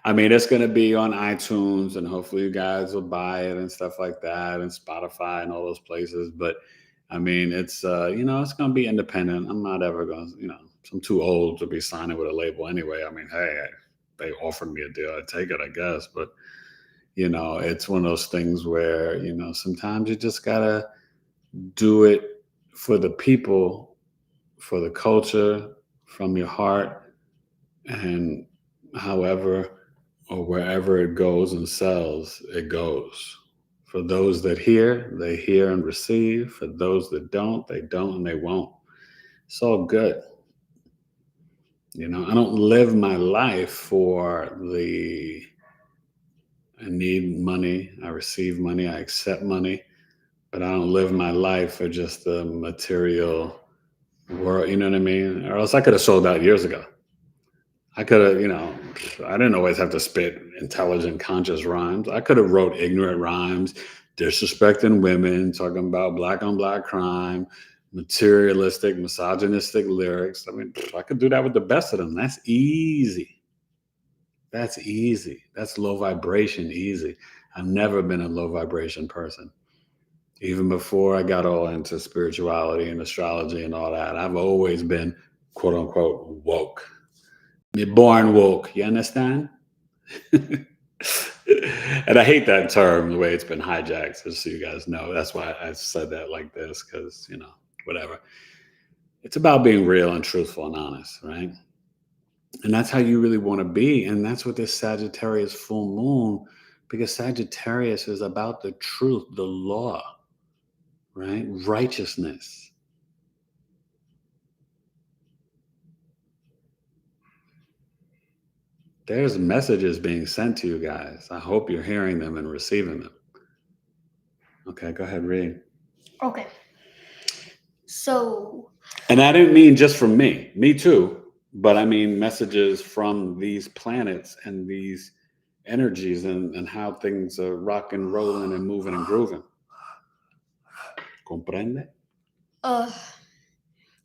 I mean, it's going to be on iTunes, and hopefully you guys will buy it and stuff like that, and Spotify and all those places. But I mean, it's it's going to be independent. I'm not ever going to, I'm too old to be signing with a label anyway. I mean, hey, they offered me a deal, I take it, I guess. But it's one of those things where sometimes you just gotta do it for the people, for the culture, from your heart, and however or wherever it goes and sells, it goes. For those that hear, they hear and receive. For those that don't, they don't and they won't. It's all good. I don't live my life for I need money, I receive money, I accept money, but I don't live my life for just the material world, you know what I mean? Or else I could have sold out years ago. I could have, I didn't always have to spit intelligent, conscious rhymes. I could have wrote ignorant rhymes, disrespecting women, talking about black on black crime, materialistic, misogynistic lyrics. I mean, I could do that with the best of them. That's easy. That's easy. That's low vibration, easy. I've never been a low vibration person. Even before I got all into spirituality and astrology and all that, I've always been, quote unquote, woke. You're born woke. You understand? And I hate that term, the way it's been hijacked, just so you guys know. That's why I said that like this, because, whatever. It's about being real and truthful and honest, right? And that's how you really want to be. And that's what this Sagittarius full moon, because Sagittarius is about the truth, the law, right? Righteousness. There's messages being sent to you guys. I hope you're hearing them and receiving them. Okay, go ahead, read.
Okay. So.
And I didn't mean just from me too, but I mean messages from these planets and these energies and how things are rocking, rolling, and moving and grooving. Comprende?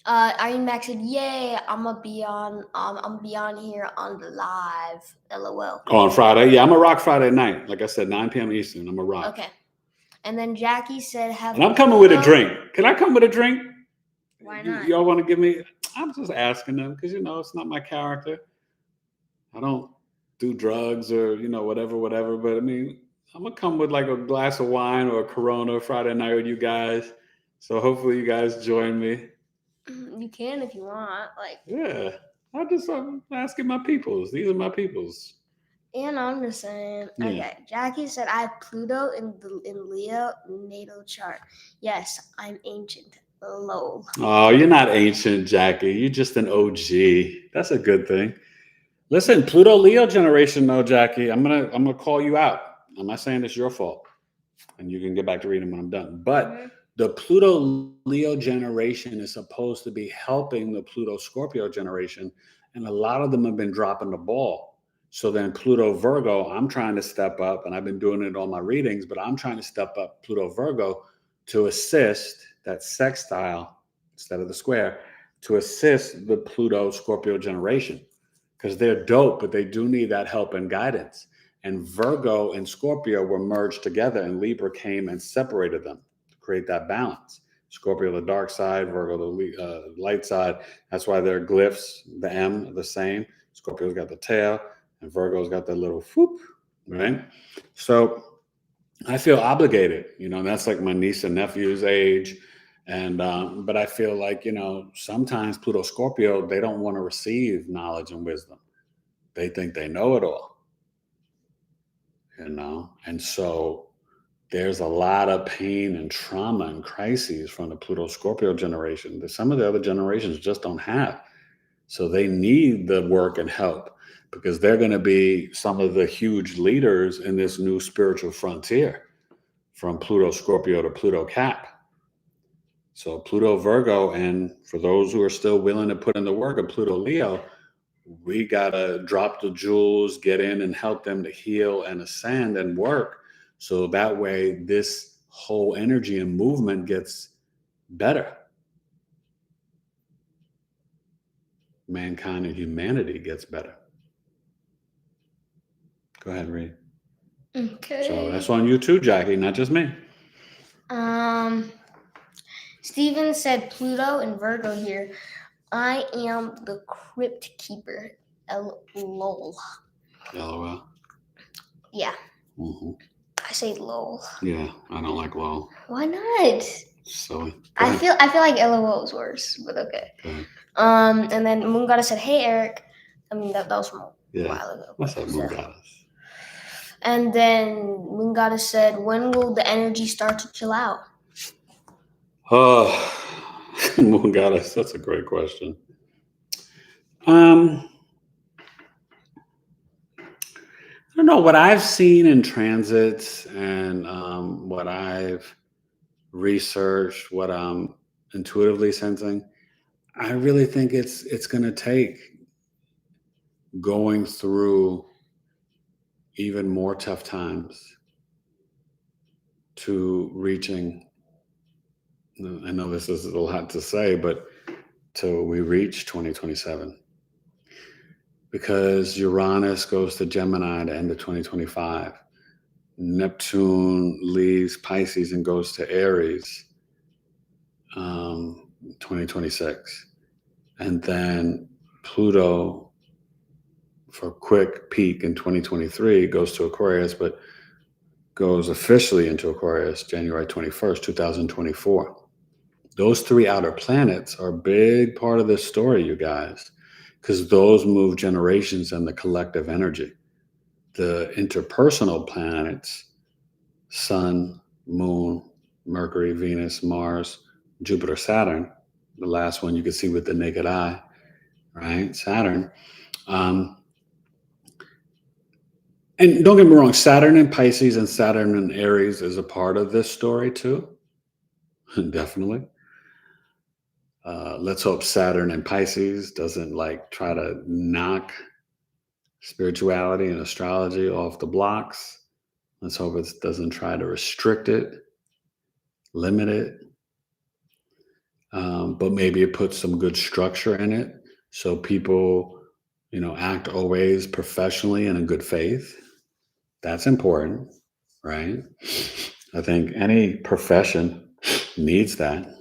Iron Max said, "Yay! I'm gonna be on here on the live." LOL.
Oh, on Friday? Yeah, I'm a rock Friday night. Like I said, 9 p.m. Eastern. I'm a rock.
Okay. And then Jackie said,
And I'm coming with a drink. Can I come with a drink?
Why not?
Y'all want to give me? I'm just asking them because it's not my character. I don't do drugs or whatever. But I mean, I'm gonna come with like a glass of wine or a Corona Friday night with you guys. So hopefully you guys join me.
You can if you want.
Yeah, I'm asking my peoples. These are my peoples.
And I'm just saying.
Yeah.
Okay, Jackie said, "I have Pluto in Leo natal chart. Yes, I'm ancient." Lol.
Oh, you're not ancient, Jackie. You're just an OG. That's a good thing. Listen, Pluto Leo generation, though, Jackie. I'm gonna call you out. I'm not saying it's your fault, and you can get back to reading when I'm done. But the Pluto Leo generation is supposed to be helping the Pluto Scorpio generation, and a lot of them have been dropping the ball. So then Pluto Virgo, I'm trying to step up, and I've been doing it on my readings, but I'm trying to step up Pluto Virgo to assist that sextile instead of the square, to assist the Pluto Scorpio generation, because they're dope, but they do need that help and guidance. And Virgo and Scorpio were merged together, and Libra came and separated them to create that balance. Scorpio, the dark side, Virgo, the light side. That's why their glyphs, the M, are the same. Scorpio's got the tail, and Virgo's got that little whoop, right? So I feel obligated, that's like my niece and nephew's age. And, but I feel like, sometimes Pluto Scorpio, they don't want to receive knowledge and wisdom. They think they know it all, and so there's a lot of pain and trauma and crises from the Pluto Scorpio generation that some of the other generations just don't have. So they need the work and help, because they're going to be some of the huge leaders in this new spiritual frontier from Pluto Scorpio to Pluto Cap. So Pluto Virgo, and for those who are still willing to put in the work of Pluto Leo, we got to drop the jewels, get in and help them to heal and ascend and work. So that way this whole energy and movement gets better. mankind and humanity gets better. Go ahead and read.
Okay.
So that's on you too, Jackie, not just me.
Steven said Pluto and Virgo here. I am the crypt keeper. LOL.
LOL.
Yeah.
Mm-hmm.
I say lol.
Yeah, I don't like LOL.
Why not?
Silly.
I feel like LOL is worse, but okay.
Go ahead.
And then Moon Goddess said, "Hey Eric." I mean that was from a while ago.
What's up, Moon Goddess?
And then Moon Goddess said, "When will the energy start to chill out?"
Oh, Moon Goddess, that's a great question. I don't know what I've seen in transits and what I've researched, what I'm intuitively sensing. I really think it's going to take going through even more tough times to reaching. I know this is a lot to say, but till we reach 2027. Because Uranus goes to Gemini at the end of 2025. Neptune leaves Pisces and goes to Aries 2026. And then Pluto, for a quick peak in 2023, goes to Aquarius, but goes officially into Aquarius January 21st, 2024. Those three outer planets are a big part of this story, you guys, because those move generations and the collective energy. The interpersonal planets, Sun, Moon, Mercury, Venus, Mars, Jupiter, Saturn, the last one you can see with the naked eye, right? Saturn. And don't get me wrong, Saturn in Pisces and Saturn in Aries is a part of this story too. Definitely. Let's hope Saturn in Pisces doesn't try to knock spirituality and astrology off the blocks. Let's hope it doesn't try to restrict it, limit it. But maybe it puts some good structure in it so people, act always professionally and in good faith. That's important, right? I think any profession needs that.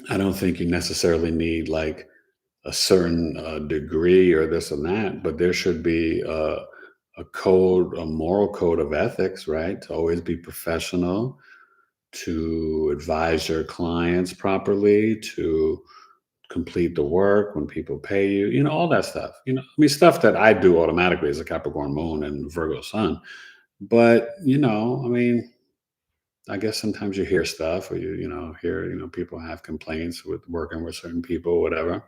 I don't think you necessarily need a certain degree or this and that, but there should be a code, a moral code of ethics, right? To always be professional, to advise your clients properly, to complete the work when people pay you, all that stuff. Stuff that I do automatically as a Capricorn moon and Virgo sun. But, I guess sometimes you hear stuff or hear people have complaints with working with certain people, whatever.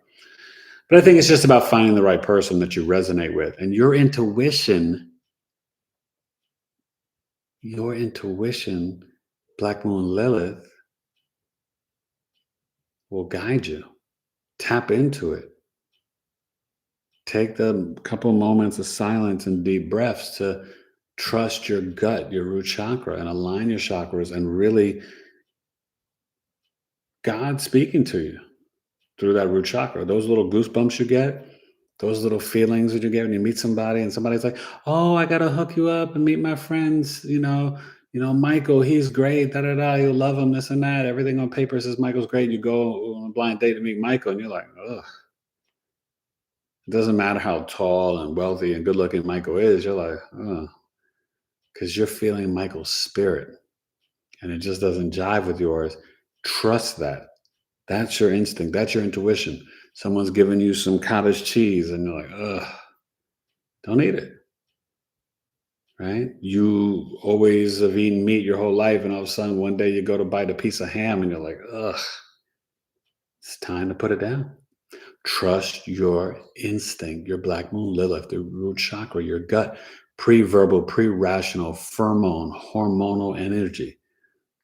But I think it's just about finding the right person that you resonate with. And your intuition, Black Moon Lilith, will guide you. Tap into it. Take the couple moments of silence and deep breaths to trust your gut, your root chakra, and align your chakras and really God speaking to you through that root chakra. Those little goosebumps you get, those little feelings that you get when you meet somebody and somebody's like, "Oh, I gotta hook you up and meet my friends, Michael, he's great, da-da-da, you'll love him, this and that. Everything on paper says Michael's great. You go on a blind date to meet Michael and you're like, ugh. It doesn't matter how tall and wealthy and good looking Michael is, you're like, ugh. Because you're feeling Michael's spirit and it just doesn't jive with yours. Trust that. That's your instinct. That's your intuition. Someone's giving you some cottage cheese and you're like, ugh, don't eat it. Right? You always have eaten meat your whole life, and all of a sudden one day you go to bite a piece of ham and you're like, ugh, it's time to put it down. Trust your instinct, your Black Moon Lilith, the root chakra, your gut, pre-verbal, pre-rational, pheromone, hormonal energy.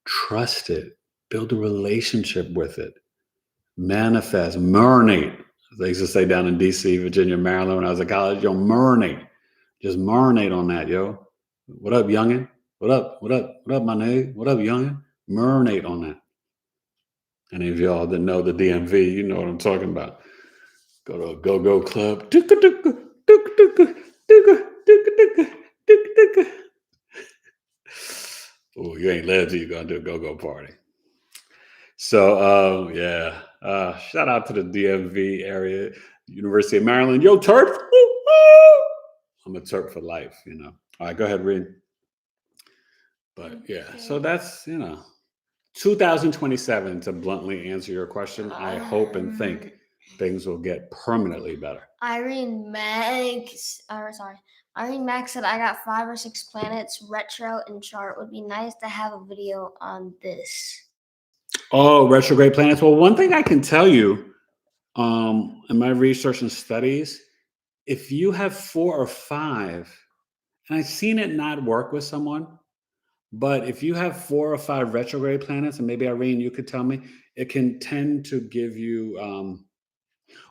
Trust it. Build a relationship with it. Manifest, marinate. They used to say down in DC, Virginia, Maryland, when I was in college, marinate. Just marinate on that, yo. What up, youngin'? What up? What up? What up, my nigga? What up, youngin'? Marinate on that. Any of y'all that know the DMV, you know what I'm talking about. Go to a go-go club. Oh, you ain't led till you're gonna do a go-go party. So yeah. Shout out to the DMV area, University of Maryland. Yo, Terp. I'm a Terp for life, you know. All right, go ahead, read. But yeah, so that's 2027, to bluntly answer your question. I hope and think things will get permanently better.
Irene Max said, I got 5 or 6 planets retro in chart. Would be nice to have a video on this.
Oh, retrograde planets. Well, one thing I can tell you, in my research and studies, if you have 4 or 5, and I've seen it not work with someone, but if you have 4 or 5 retrograde planets, and maybe Irene, you could tell me, it can tend to give you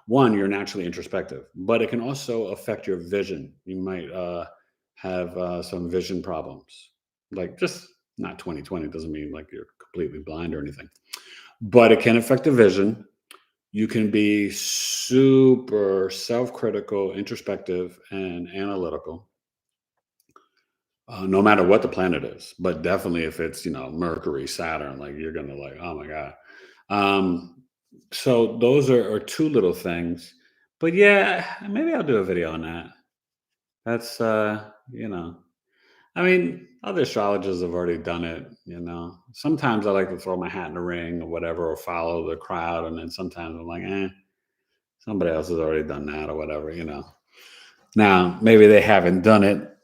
one, you're naturally introspective, but it can also affect your vision. You might have some vision problems, like just not 2020 doesn't mean like you're completely blind or anything, but it can affect the vision. You can be super self-critical, introspective, and analytical, no matter what the planet is. But definitely, if it's Mercury, Saturn, like you're gonna like, oh my god. So those are 2 little things. But yeah, maybe I'll do a video on that. That's I mean, other astrologers have already done it. Sometimes I like to throw my hat in the ring or whatever, or follow the crowd, and then sometimes I'm like, somebody else has already done that or whatever. Now, maybe they haven't done it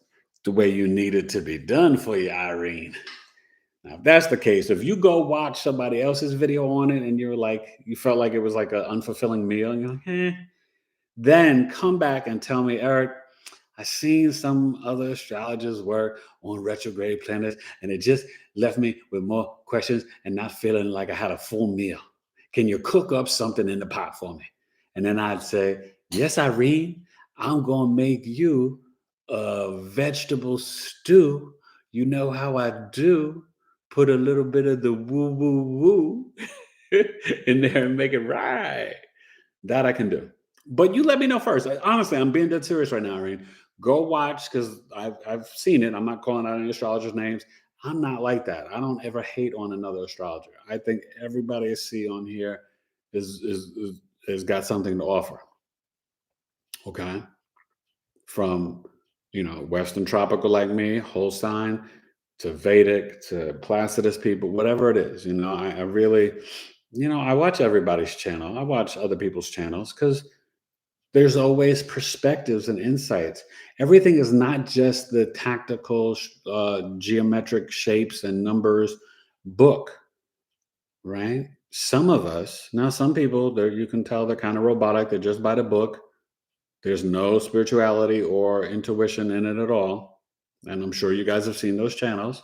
the way you need it to be done for you, Irene. Now, if that's the case, if you go watch somebody else's video on it and you felt like it was like an unfulfilling meal, and you're like, then come back and tell me, Eric, I seen some other astrologers work on retrograde planets, and it just left me with more questions and not feeling like I had a full meal. Can you cook up something in the pot for me? And then I'd say, yes, Irene, I'm going to make you a vegetable stew. You know how I do. Put a little bit of the woo, woo, woo in there and make it right. That I can do. But you let me know first. Honestly, I'm being dead serious right now, Irene. Go watch, because I've seen it. I'm not calling out any astrologers' names. I'm not like that. I don't ever hate on another astrologer. I think everybody I see on here is got something to offer. Okay, from Western tropical like me, whole sign, to Vedic, to Placidus people, whatever it is. I really, I watch everybody's channel. I watch other people's channels because there's always perspectives and insights. Everything is not just the tactical, geometric shapes and numbers book, right? Some of us, now some people, you can tell they're kind of robotic. They're just by the book. There's no spirituality or intuition in it at all. And I'm sure you guys have seen those channels.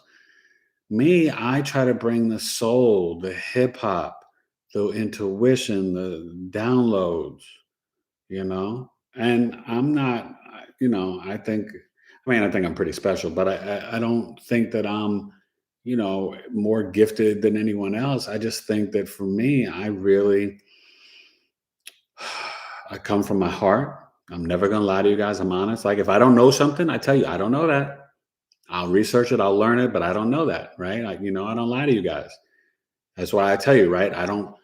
Me, I try to bring the soul, the hip hop, the intuition, the downloads, and I'm not, I think I'm pretty special, but I don't think that I'm, more gifted than anyone else. I just think that for me, I come from my heart. I'm never going to lie to you guys. I'm honest. Like if I don't know something, I tell you, I don't know that. I'll research it. I'll learn it, but I don't know that. Right. Like, I don't lie to you guys. That's why I tell you, right? I don't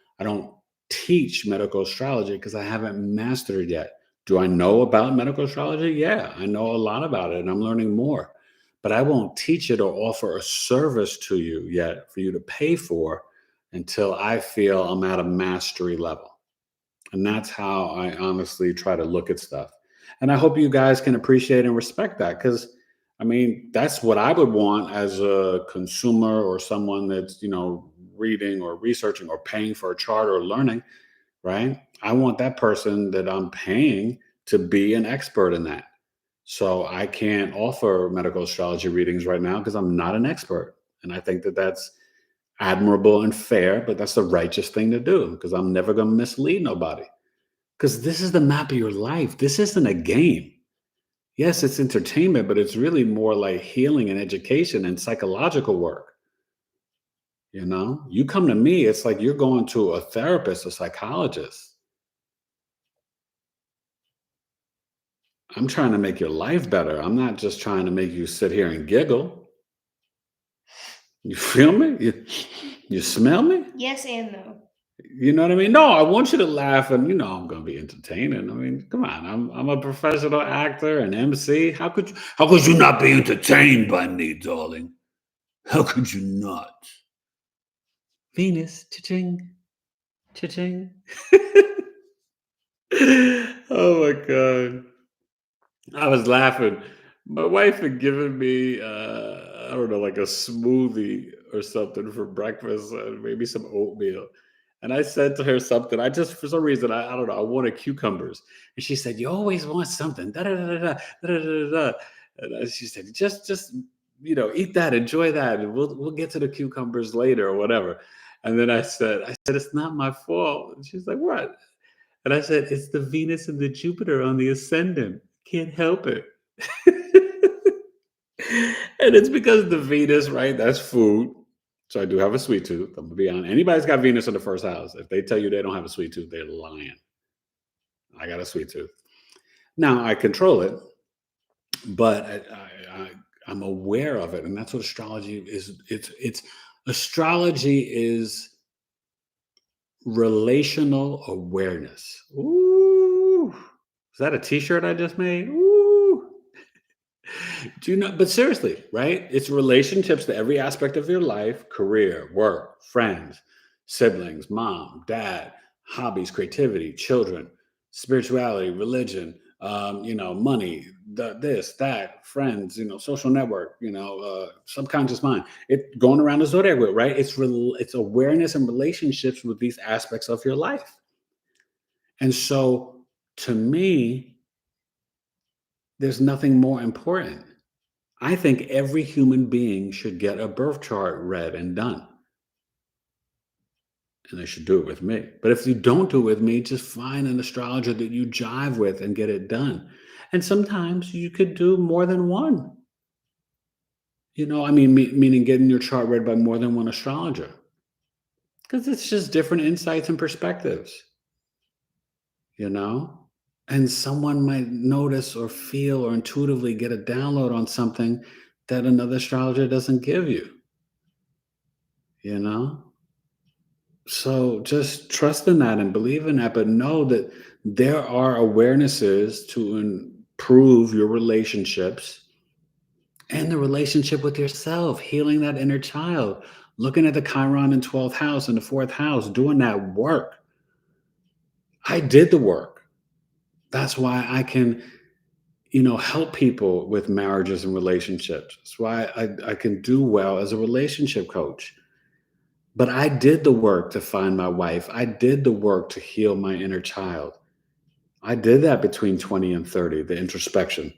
teach medical astrology because I haven't mastered it yet. Do I know about medical astrology? Yeah, I know a lot about it and I'm learning more. But I won't teach it or offer a service to you yet for you to pay for until I feel I'm at a mastery level. And that's how I honestly try to look at stuff. And I hope you guys can appreciate and respect that, because that's what I would want as a consumer or someone that's, reading or researching or paying for a chart or learning, right? I want that person that I'm paying to be an expert in that. So I can't offer medical astrology readings right now because I'm not an expert. And I think that that's admirable and fair, but that's the righteous thing to do, because I'm never going to mislead nobody. Because this is the map of your life. This isn't a game. Yes, it's entertainment, but it's really more like healing and education and psychological work. You come to me, it's like you're going to a therapist, a psychologist. I'm trying to make your life better. I'm not just trying to make you sit here and giggle. You feel me? You smell me?
Yes and no.
You know what I mean? No, I want you to laugh, and I'm going to be entertaining. I mean, come on, I'm a professional actor and MC. How could you not be entertained by me, darling? How could you not? Venus, cha-ching, cha-ching. Oh my god. I was laughing. My wife had given me, I don't know, like a smoothie or something for breakfast, maybe some oatmeal. And I said to her something. I just, for some reason, I don't know, I wanted cucumbers. And she said, "You always want something. Da da da da da da da da." And she said, just eat that, enjoy that, and we'll get to the cucumbers later or whatever. And then I said, "It's not my fault." And she's like, "What?" And I said, "It's the Venus and the Jupiter on the ascendant. Can't help it." And it's because the Venus, right? That's food. So I do have a sweet tooth. I'm gonna be honest. Anybody's got Venus in the first house. If they tell you they don't have a sweet tooth, they're lying. I got a sweet tooth. Now I control it, but I'm aware of it, and that's what astrology is. It's astrology is relational awareness. Ooh, is that a T-shirt I just made? Ooh. Do you know? But seriously, right? It's relationships to every aspect of your life: career, work, friends, siblings, mom, dad, hobbies, creativity, children, spirituality, religion, money, this, that, friends, social network, subconscious mind. It going around the zodiac wheel, right? It's awareness and relationships with these aspects of your life. And so, to me, there's nothing more important. I think every human being should get a birth chart read and done. And they should do it with me. But if you don't do it with me, just find an astrologer that you jive with and get it done. And sometimes you could do more than one. Meaning getting your chart read by more than one astrologer. Because it's just different insights and perspectives, you know? And someone might notice or feel or intuitively get a download on something that another astrologer doesn't give you, you know? So just trust in that and believe in that, but know that there are awarenesses to improve your relationships and the relationship with yourself, healing that inner child, looking at the Chiron in 12th house and the fourth house, doing that work. I did the work. That's why I can, help people with marriages and relationships. That's why I can do well as a relationship coach. But I did the work to find my wife. I did the work to heal my inner child. I did that between 20 and 30, the introspection,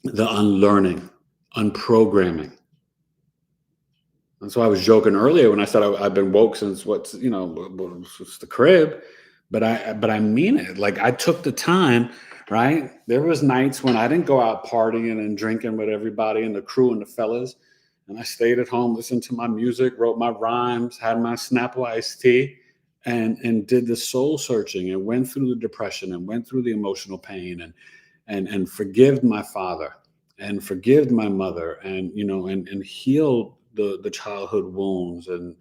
the unlearning, unprogramming. That's why I was joking earlier when I said I've been woke since since the crib, but I mean it. Like I took the time, right? There was nights when I didn't go out partying and drinking with everybody and the crew and the fellas, and I stayed at home, listened to my music, wrote my rhymes, had my Snapple iced tea, and did the soul searching and went through the depression and went through the emotional pain and forgived my father and forgived my mother and healed the childhood wounds and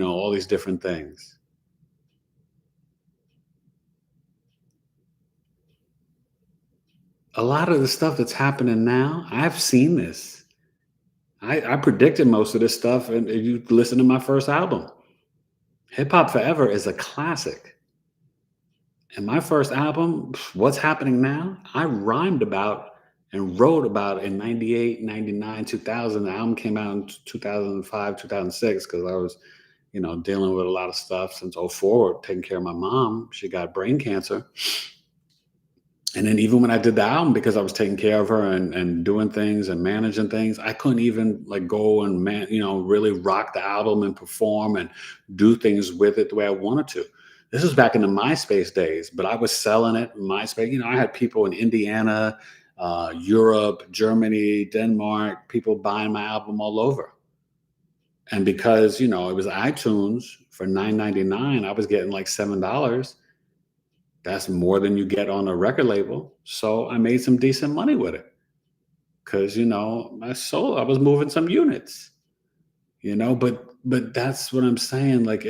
all these different things. A lot of the stuff that's happening now, I've seen this. I predicted most of this stuff, and if you listen to my first album, Hip Hop Forever is a classic. And my first album, What's Happening Now, I rhymed about and wrote about in 98, 99, 2000. The album came out in 2005, 2006, because I was, dealing with a lot of stuff since '04, taking care of my mom. She got brain cancer. And then even when I did the album, because I was taking care of her and doing things and managing things, I couldn't even like go and really rock the album and perform and do things with it the way I wanted to. This was back in the MySpace days, but I was selling it in MySpace. I had people in Indiana, Europe, Germany, Denmark, people buying my album all over. And because, it was iTunes for $9.99, I was getting like $7. That's more than you get on a record label. So I made some decent money with it. Because, I was moving some units, but that's what I'm saying. Like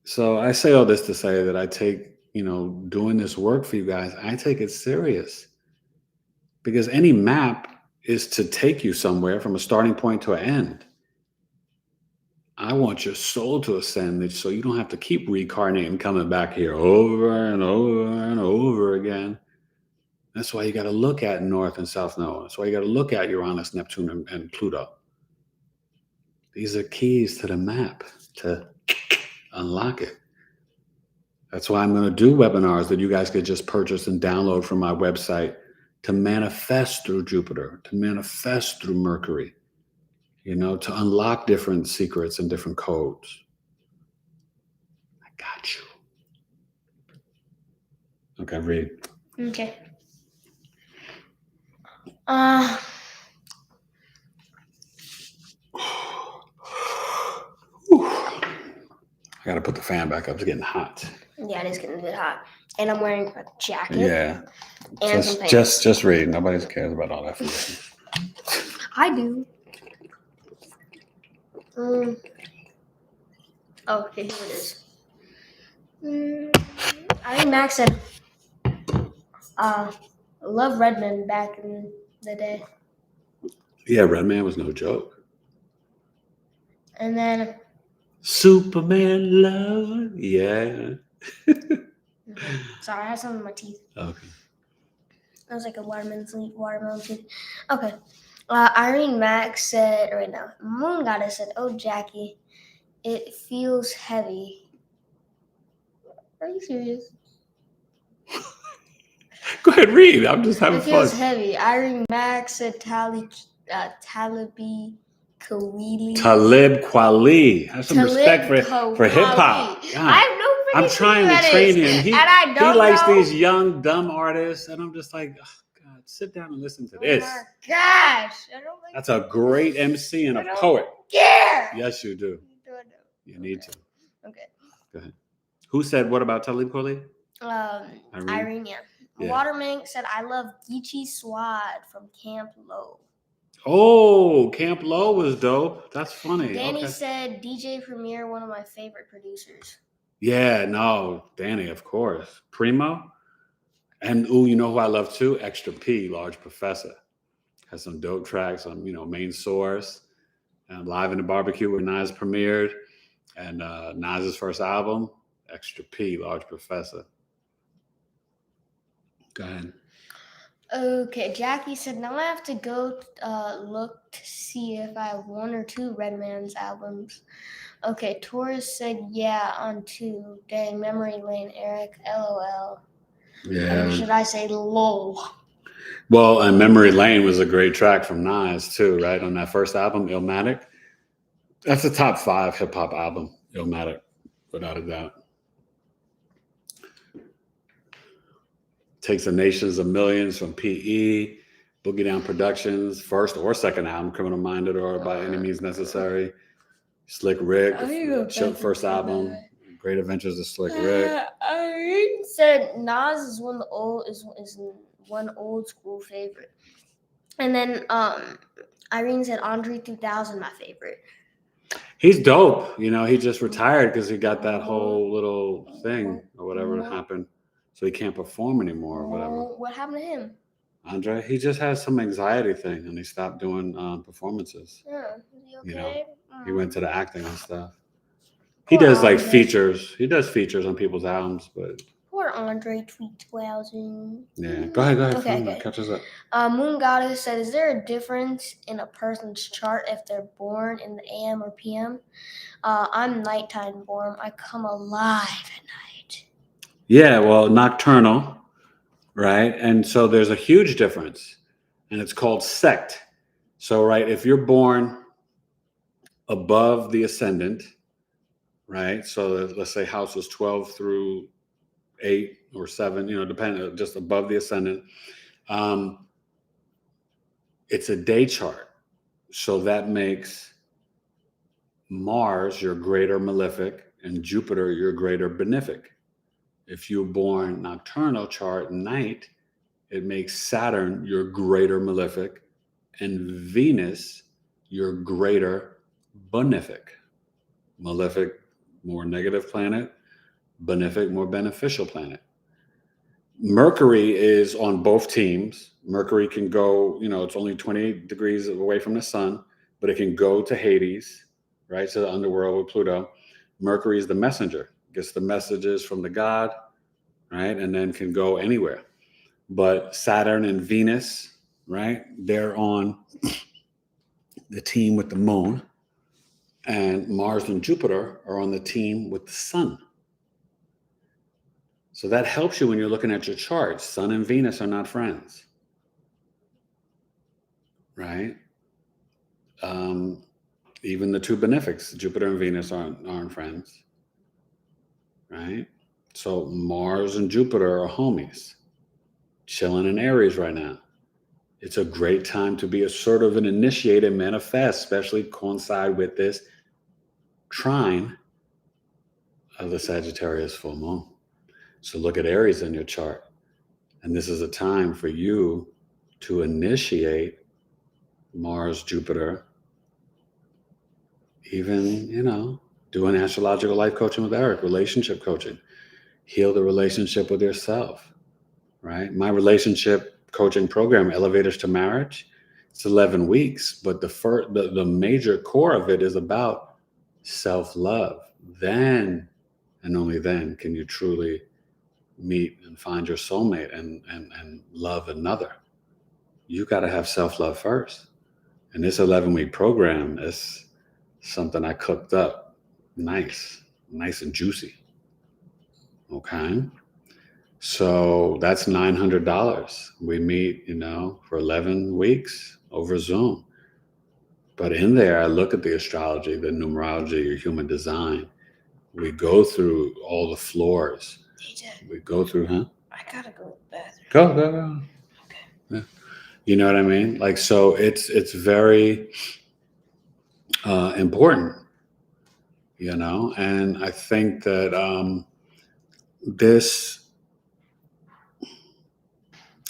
so I say all this to say that I take, doing this work for you guys, I take it serious because any map is to take you somewhere from a starting point to an end. I want your soul to ascend so you don't have to keep reincarnating, coming back here over and over and over again. That's why you got to look at North and South Node. That's why you got to look at Uranus, Neptune, and Pluto. These are keys to the map to unlock it. That's why I'm going to do webinars that you guys could just purchase and download from my website to manifest through Jupiter, to manifest through Mercury, to unlock different secrets and different codes. I got you. Okay, read.
Okay.
I got to put the fan back up. It's getting hot.
Yeah, it is getting a bit hot. And I'm wearing a jacket.
Yeah.
And some pants.
Just read. Nobody cares about all that for you.
I do. Okay, here it is. I think Max said, love Redmond back in the day.
Yeah, Redman was no joke.
And then
Superman love. Yeah.
Sorry, I have some in my teeth.
Okay.
That was like a watermelon tooth. Okay. Irene Max said, right now, Moon Goddess said, oh, Jackie, it feels heavy. Are you serious?
Go ahead, read. I'm just having
It
fun.
feels heavy. Irene Max said, Talibi Kawili.
Talib Kweli. Have some respect for hip hop.
I have no freaking
I'm trying
clue
to train him.
and I don't
he likes
know.
these young, dumb artists, and I'm just like, oh, God, sit down and listen to this.
Oh my gosh. I don't like
That's a great MC and a poet.
Yeah.
Yes, you do. You need to.
Okay.
Go ahead. Who said what about Talib Kweli?
Irene, yeah. Watermink said, I love Geechee Swad from Camp Low.
Oh, Camp Low was dope. That's funny.
Danny said, DJ Premier, one of my favorite producers.
Yeah, no, Danny, of course. Primo. And, you know who I love too? Extra P, Large Professor. Has some dope tracks on, Main Source. And Live in the Barbecue where Nas premiered. And Nas's first album, Extra P, Large Professor. Go ahead.
Okay, Jackie said, now I have to go look to see if I have one or two Redman's albums. Okay, Taurus said, yeah, on 2. Dang, memory lane, Eric, LOL.
Yeah.
Or should I say lol?
Well, and Memory Lane was a great track from Nas too, right? On that first album, Illmatic. That's a top 5 hip hop album, Illmatic, without a doubt. Takes the Nations of Millions from PE, Boogie Down Productions, first or second album, Criminal Minded or By Any Means Necessary. Slick Rick, first album, Great Adventures of Slick Rick.
Irene said Nas is one old school favorite. And then Irene said Andre 3000, my favorite.
He's dope. He just retired because he got that whole little thing or whatever happened. So he can't perform anymore or whatever.
What happened to him?
Andre, he just has some anxiety thing and he stopped doing performances.
Yeah, is he okay?
He went to the acting and stuff. He does like features. He does features on people's albums, but
poor Andre 3000.
Yeah, go ahead.
Okay.
Catch us up.
Moon Goddess said, is there a difference in a person's chart if they're born in the AM or PM? I'm nighttime born. I come alive at night.
Yeah, well, nocturnal, right? And so there's a huge difference, and it's called sect. So, right, if you're born above the ascendant, right? So let's say houses 12 through 8 or 7, depending, just above the ascendant. It's a day chart. So that makes Mars your greater malefic and Jupiter, your greater benefic. If you're born nocturnal chart night, it makes Saturn your greater malefic and Venus your greater benefic. Malefic, more negative planet, benefic, more beneficial planet. Mercury is on both teams. Mercury can go, it's only 20 degrees away from the sun, but it can go to Hades, right? To the underworld with Pluto. Mercury is the messenger, gets the messages from the god, right? And then can go anywhere. But Saturn and Venus, right? They're on the team with the moon. And Mars and Jupiter are on the team with the sun. So that helps you when you're looking at your charts. Sun and Venus are not friends, right? Even the two benefics, Jupiter and Venus aren't friends, right? So Mars and Jupiter are homies, chilling in Aries right now. It's a great time to be assertive and initiate and manifest, especially coincide with this trine of the Sagittarius full moon. So look at Aries in your chart. And this is a time for you to initiate Mars, Jupiter, even, doing astrological life coaching with Eric, relationship coaching, heal the relationship with yourself, right? My relationship coaching program, Elevators to Marriage, it's 11 weeks, but the major core of it is about self-love. Then, and only then, can you truly meet and find your soulmate and love another. You got to have self-love first. And this 11-week program is something I cooked up nice and juicy. Okay. So that's $900. We meet, for 11 weeks over Zoom. But in there, I look at the astrology, the numerology, your human design. We go through all the floors.
DJ,
We go through,
I gotta go to the bathroom.
Go.
Okay.
Yeah. You know what I mean? Like, so it's very important, and I think that this,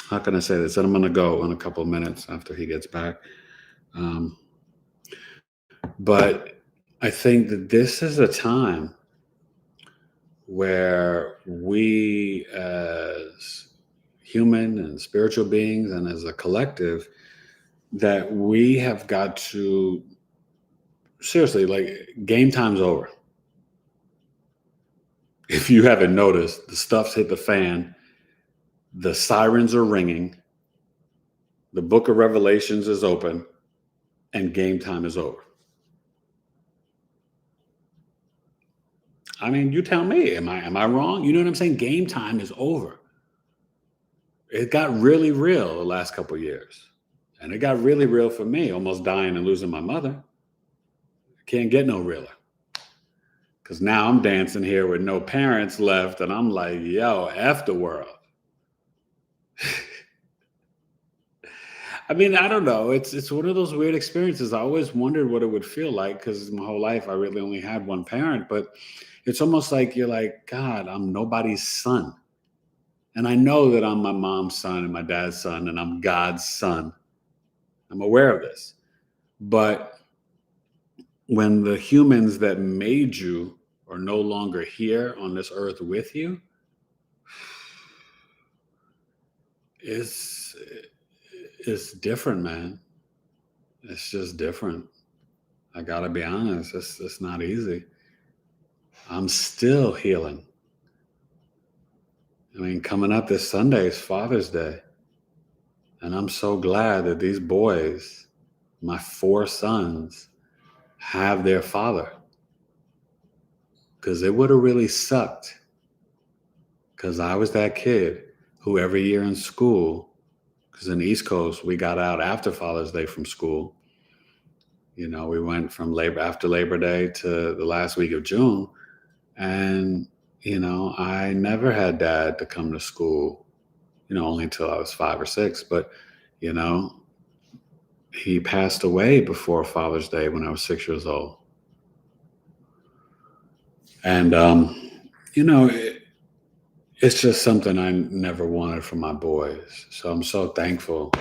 how can I say this? And I'm going to go in a couple of minutes after he gets back. But I think that this is a time where we as human and spiritual beings and as a collective, that we have got to seriously, like, game time's over. If you haven't noticed, the stuff's hit the fan. The sirens are ringing. The book of Revelations is open and game time is over. I mean, you tell me, am I wrong? You know what I'm saying? Game time is over. It got really real the last couple of years. And it got really real for me, almost dying and losing my mother. Can't get no realer. Because now I'm dancing here with no parents left, and I'm like, yo, F the world. I mean, I don't know. It's one of those weird experiences. I always wondered what it would feel like, because my whole life I really only had one parent. But it's almost like you're like, God, I'm nobody's son. And I know that I'm my mom's son and my dad's son, and I'm God's son. I'm aware of this. But when the humans that made you are no longer here on this earth with you, it's different, man. It's just different. I gotta be honest. It's not easy. I'm still healing. I mean, coming up this Sunday is Father's Day. And I'm so glad that these boys, my 4 sons, have their father. Because it would have really sucked. Because I was that kid who every year in school, because in the East Coast, we got out after Father's Day from school. We went from after Labor Day to the last week of June. And, I never had Dad to come to school, only until I was 5 or 6. But, he passed away before Father's Day when I was 6 years old. And, it's just something I never wanted for my boys. So I'm so thankful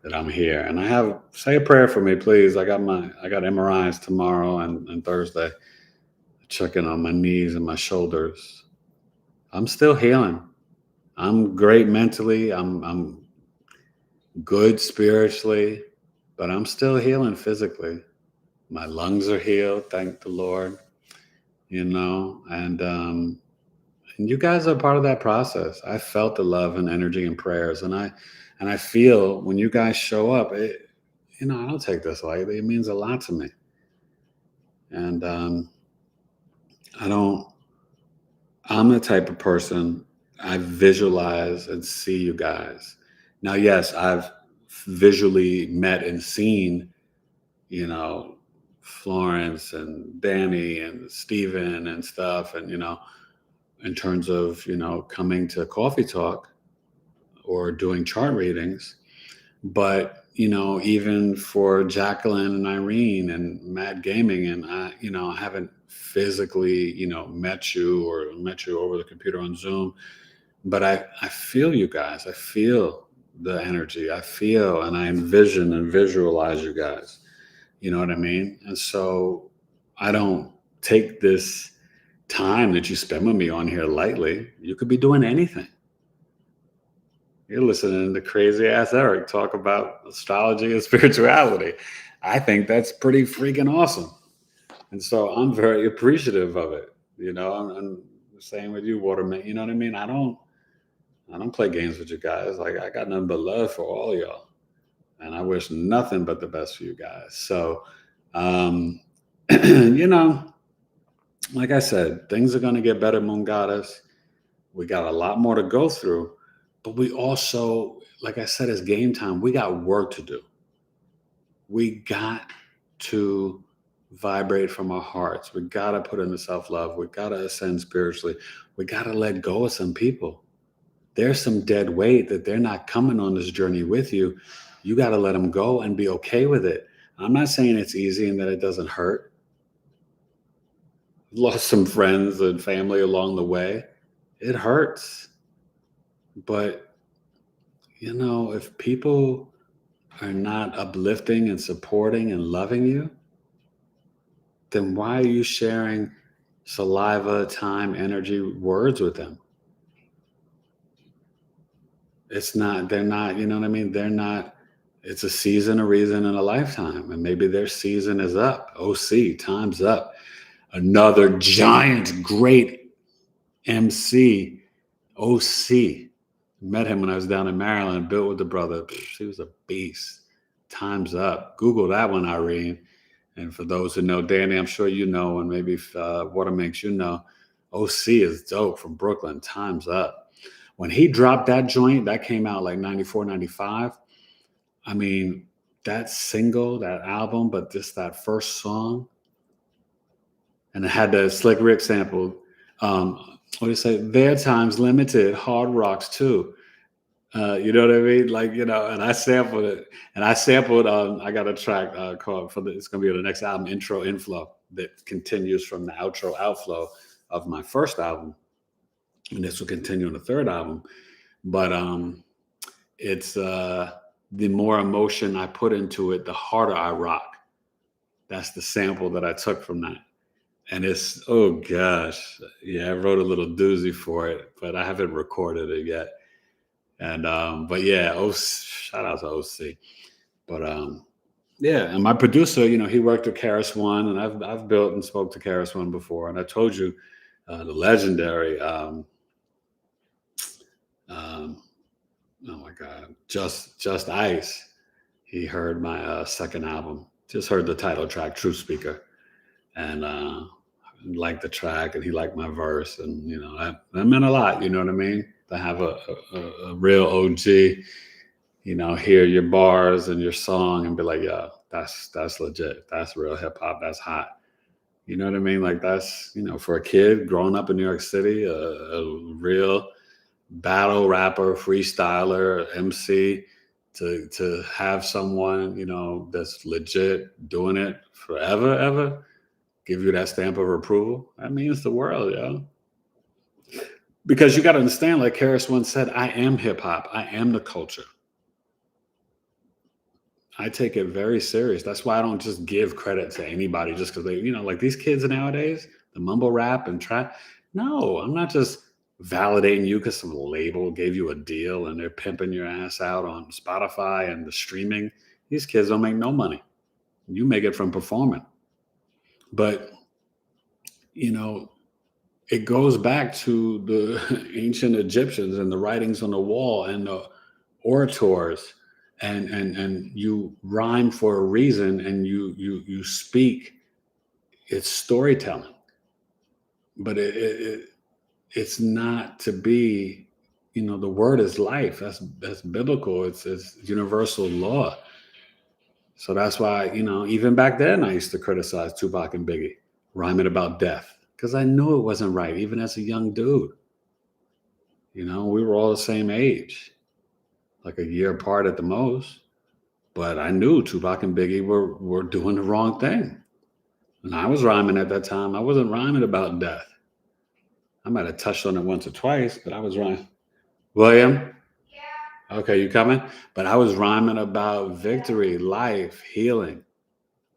that I'm here. And say a prayer for me, please. I got MRIs tomorrow and Thursday, checking on my knees and my shoulders. I'm still healing. I'm great mentally. I'm good spiritually, but I'm still healing physically. My lungs are healed, thank the Lord. And you guys are part of that process. I felt the love and energy and prayers, and I feel when you guys show up, I don't take this lightly. It means a lot to me, and I don't. I'm the type of person I visualize and see you guys. Now, yes, I've visually met and seen, you know, Florence and Danny and Steven and stuff, and in terms of coming to coffee talk or doing chart readings. But even for Jacqueline and Irene and Mad Gaming, and I haven't physically met you or met you over the computer on Zoom, but I feel you guys. I feel the energy. I feel and I envision and visualize you guys. You know what I mean? And so I don't take this time that you spend with me on here lightly. You could be doing anything. You're listening to crazy ass Eric talk about astrology and spirituality. I think that's pretty freaking awesome. And so I'm very appreciative of it. I'm the same with you, Waterman. You know what I mean? I don't play games with you guys. Like, I got nothing but love for all y'all. And I wish nothing but the best for you guys. So, um, like I said, things are going to get better, Moon Goddess. We got a lot more to go through, but we also, like I said, it's game time. We got work to do. We got to vibrate from our hearts. We got to put in the self-love. We got to ascend spiritually. We got to let go of some people. There's some dead weight that they're not coming on this journey with you. You got to let them go and be okay with it. I'm not saying it's easy and that it doesn't hurt. Lost some friends and family along the way. It hurts. But, if people are not uplifting and supporting and loving you, then why are you sharing saliva, time, energy, words with them? They're not, you know what I mean? They're not, it's a season, a reason, and a lifetime. And maybe their season is up. OC, time's up. Another giant, great MC, OC. Met him when I was down in Maryland, built with the brother. He was a beast. Time's up. Google that one, Irene. And for those who know Danny, I'm sure you know, and maybe Water makes you know, OC is dope from Brooklyn. Time's up. When he dropped that joint, that came out like 94, 95. I mean, that single, that album, but just that first song, and it had the Slick Rick sample. What do you say? Their time's limited. Hard rocks too. You know what I mean? Like, and I sampled it. And I sampled, I got a track called, it's going to be on the next album, Intro Inflow, that continues from the outro outflow of my first album. And this will continue on the third album. But it's the more emotion I put into it, the harder I rock. That's the sample that I took from that. And it's, oh gosh. Yeah, I wrote a little doozy for it, but I haven't recorded it yet. And but yeah, shout out to OC. But yeah, and my producer, he worked with Karis One, and I've built and spoke to Karis One before, and I told you the legendary oh my God, Just Ice. He heard my second album, just heard the title track, True Speaker, and liked the track, and he liked my verse, and that meant a lot. You know what I mean? To have a real OG, hear your bars and your song and be like, yo, that's legit. That's real hip hop. That's hot. You know what I mean? Like, that's, for a kid growing up in New York City, a real battle rapper, freestyler, MC, to have someone, that's legit doing it forever, ever. give you that stamp of approval, that means the world, yo. Because you got to understand, like Harris once said, I am hip hop. I am the culture. I take it very serious. That's why I don't just give credit to anybody just because they, like these kids nowadays, the mumble rap and trap. No, I'm not just validating you because some label gave you a deal and they're pimping your ass out on Spotify and the streaming. These kids don't make no money. You make it from performing. But, it goes back to the ancient Egyptians and the writings on the wall and the orators, and you rhyme for a reason, and you speak. It's storytelling, but it's not to be. The word is life. That's biblical. It's universal law. So that's why even back then I used to criticize Tupac and Biggie rhyming about death because I knew it wasn't right, even as a young dude. We were all the same age, like a year apart at the most. But I knew Tupac and Biggie were doing the wrong thing. And I was rhyming at that time. I wasn't rhyming about death. I might have touched on it once or twice, but I was rhyming. William? Yeah. Okay, you coming? But I was rhyming about victory, life, healing.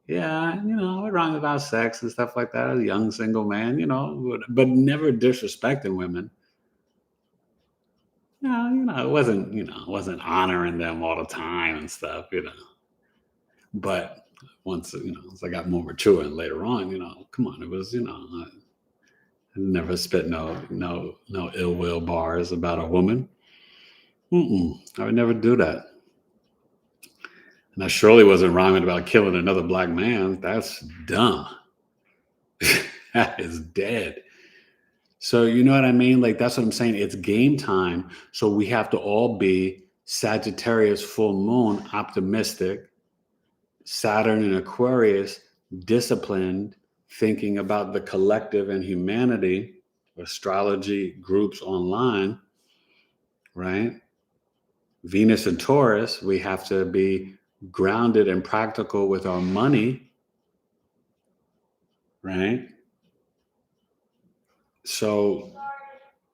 Yeah, I would rhyme about sex and stuff like that as a young single man, but never disrespecting women. No, it wasn't honoring them all the time and stuff, But once, as I got more mature and later on, come on, it was, I never spit no ill will bars about a woman. I would never do that. And I surely wasn't rhyming about killing another black man. That's dumb. That is dead. So you know what I mean? Like, that's what I'm saying. It's game time. So we have to all be Sagittarius full moon, optimistic, Saturn and Aquarius, disciplined, thinking about the collective and humanity, astrology groups online, right? Venus and Taurus, we have to be grounded and practical with our money, right? So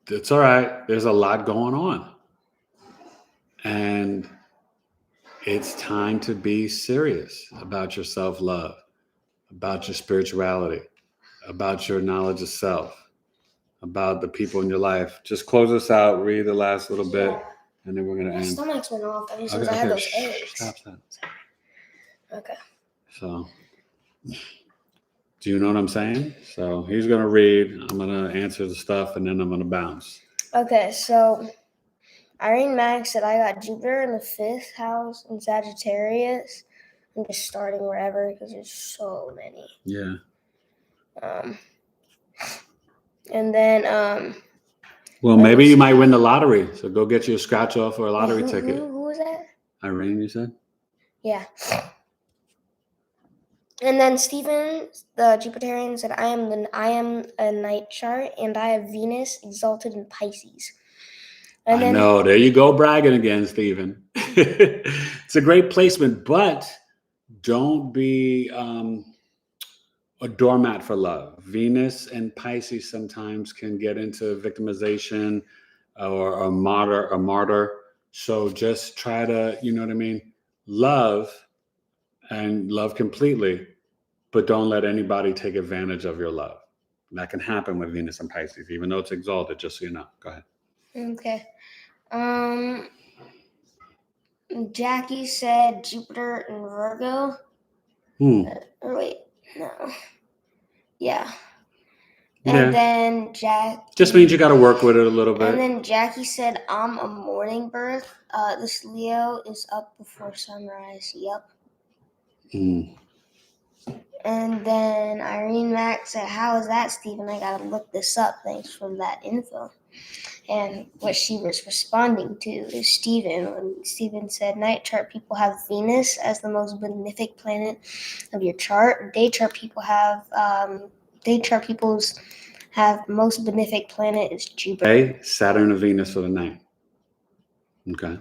it's all right. There's a lot going on. And it's time to be serious about your self-love, about your spirituality, about your knowledge of self, about the people in your life. Just close us out, read the last little bit, and then we're going to end.
My stomach's been off ever since I had those eggs.
Stop.
Okay.
So, do you know what I'm saying? So he's going to read. I'm going to answer the stuff, and then I'm going to bounce.
Okay, so Irene Max said, I got Jupiter in the 5th house in Sagittarius. I'm just starting wherever because there's so many.
Yeah.
And then
well, maybe you might win the lottery. So go get you a scratch off or a lottery ticket.
Who was that?
Irene, you said?
Yeah. And then Stephen, the Jupiterian, said, I am a night chart and I have Venus exalted in Pisces. And then,
know. There you go, bragging again, Stephen. It's a great placement, but don't be a doormat for love. Venus and Pisces sometimes can get into victimization or a martyr. So just try to, you know what I mean? Love and love completely, but don't let anybody take advantage of your love. That can happen with Venus and Pisces, even though it's exalted, just so you know. Go ahead.
Okay. Jackie said Jupiter in Virgo. Or wait, no. Yeah. And then
just means you got to work with it a little bit.
And then Jackie said, I'm a morning birth. This Leo is up before sunrise. Yep. And then Irene Max said, how is that, Stephen? I got to look this up. Thanks for that info. And what she was responding to is Stephen. When Stephen said, night chart people have Venus as the most benefic planet of your chart. Day chart people's have most benefic planet is Jupiter.
Okay, Saturn and Venus for the night. Okay.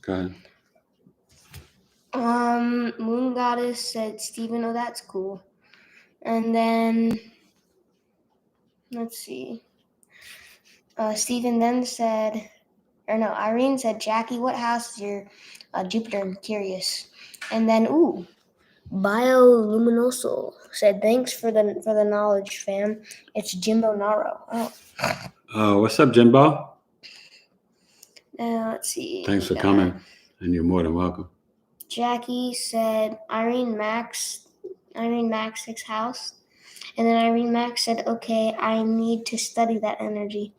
Go ahead.
Moon Goddess said, Stephen, oh, that's cool. And then, let's see. Stephen then said, Irene said, Jackie, what house is your Jupiter? I'm curious. And then, Bioluminoso said, thanks for the knowledge, fam. It's Jimbo Naro.
Oh, what's up, Jimbo?
Let's see.
Thanks for coming, and you're more than welcome.
Jackie said, Irene Max 6th house. And then Irene Max said, okay, I need to study that energy.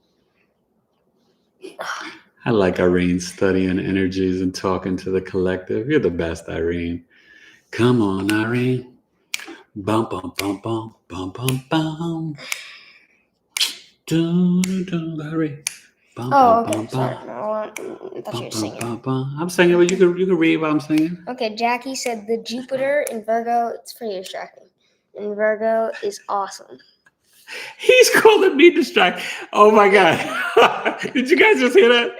I like Irene studying energies and talking to the collective. You're the best, Irene. Come on, Irene. Bum, bum, bum, bum, bum, bum, bum. Irene. Bum,
Oh,
bum,
okay.
bum,
Sorry.
bum.
No, I thought you were singing.
Bum, bum. I'm singing, but you can read what I'm singing.
Okay, Jackie said the Jupiter in Virgo, it's pretty distracting. In Virgo is awesome.
He's calling me distracted. Oh my God. Did you guys just hear that?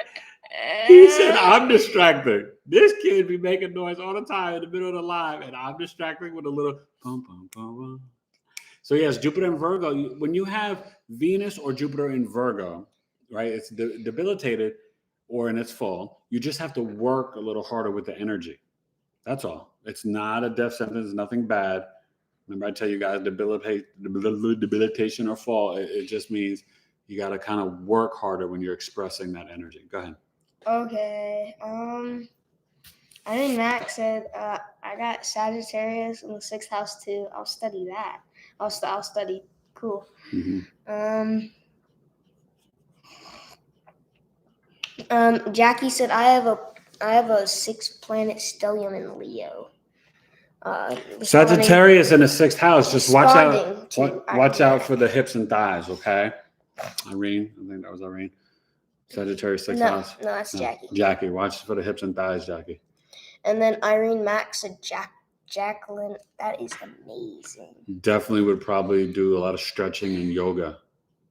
He said, I'm distracted. This kid be making noise all the time in the middle of the live, and I'm distracting with a little bum, bum, bum, bum. So yes, Jupiter in Virgo, when you have Venus or Jupiter in Virgo, right, it's debilitated or in its fall, you just have to work a little harder with the energy. That's all. It's not a death sentence, nothing bad. Remember I tell you guys debilitation or fall, it just means you got to kind of work harder when you're expressing that energy. Go ahead.
Okay. I think Max said I got Sagittarius in the 6th house too. I'll study that. I'll study. Cool.
Mm-hmm.
Jackie said I have a 6th planet stellium in Leo.
Sagittarius in the 6th house. Just watch out. Watch out
Irene.
for the hips and thighs. Okay, Irene. I think that was Irene. Sagittarius 6th house.
No, that's Jackie.
Jackie, watch for the hips and thighs, Jackie.
And then Irene Max said Jacqueline. That is amazing.
Definitely would probably do a lot of stretching and yoga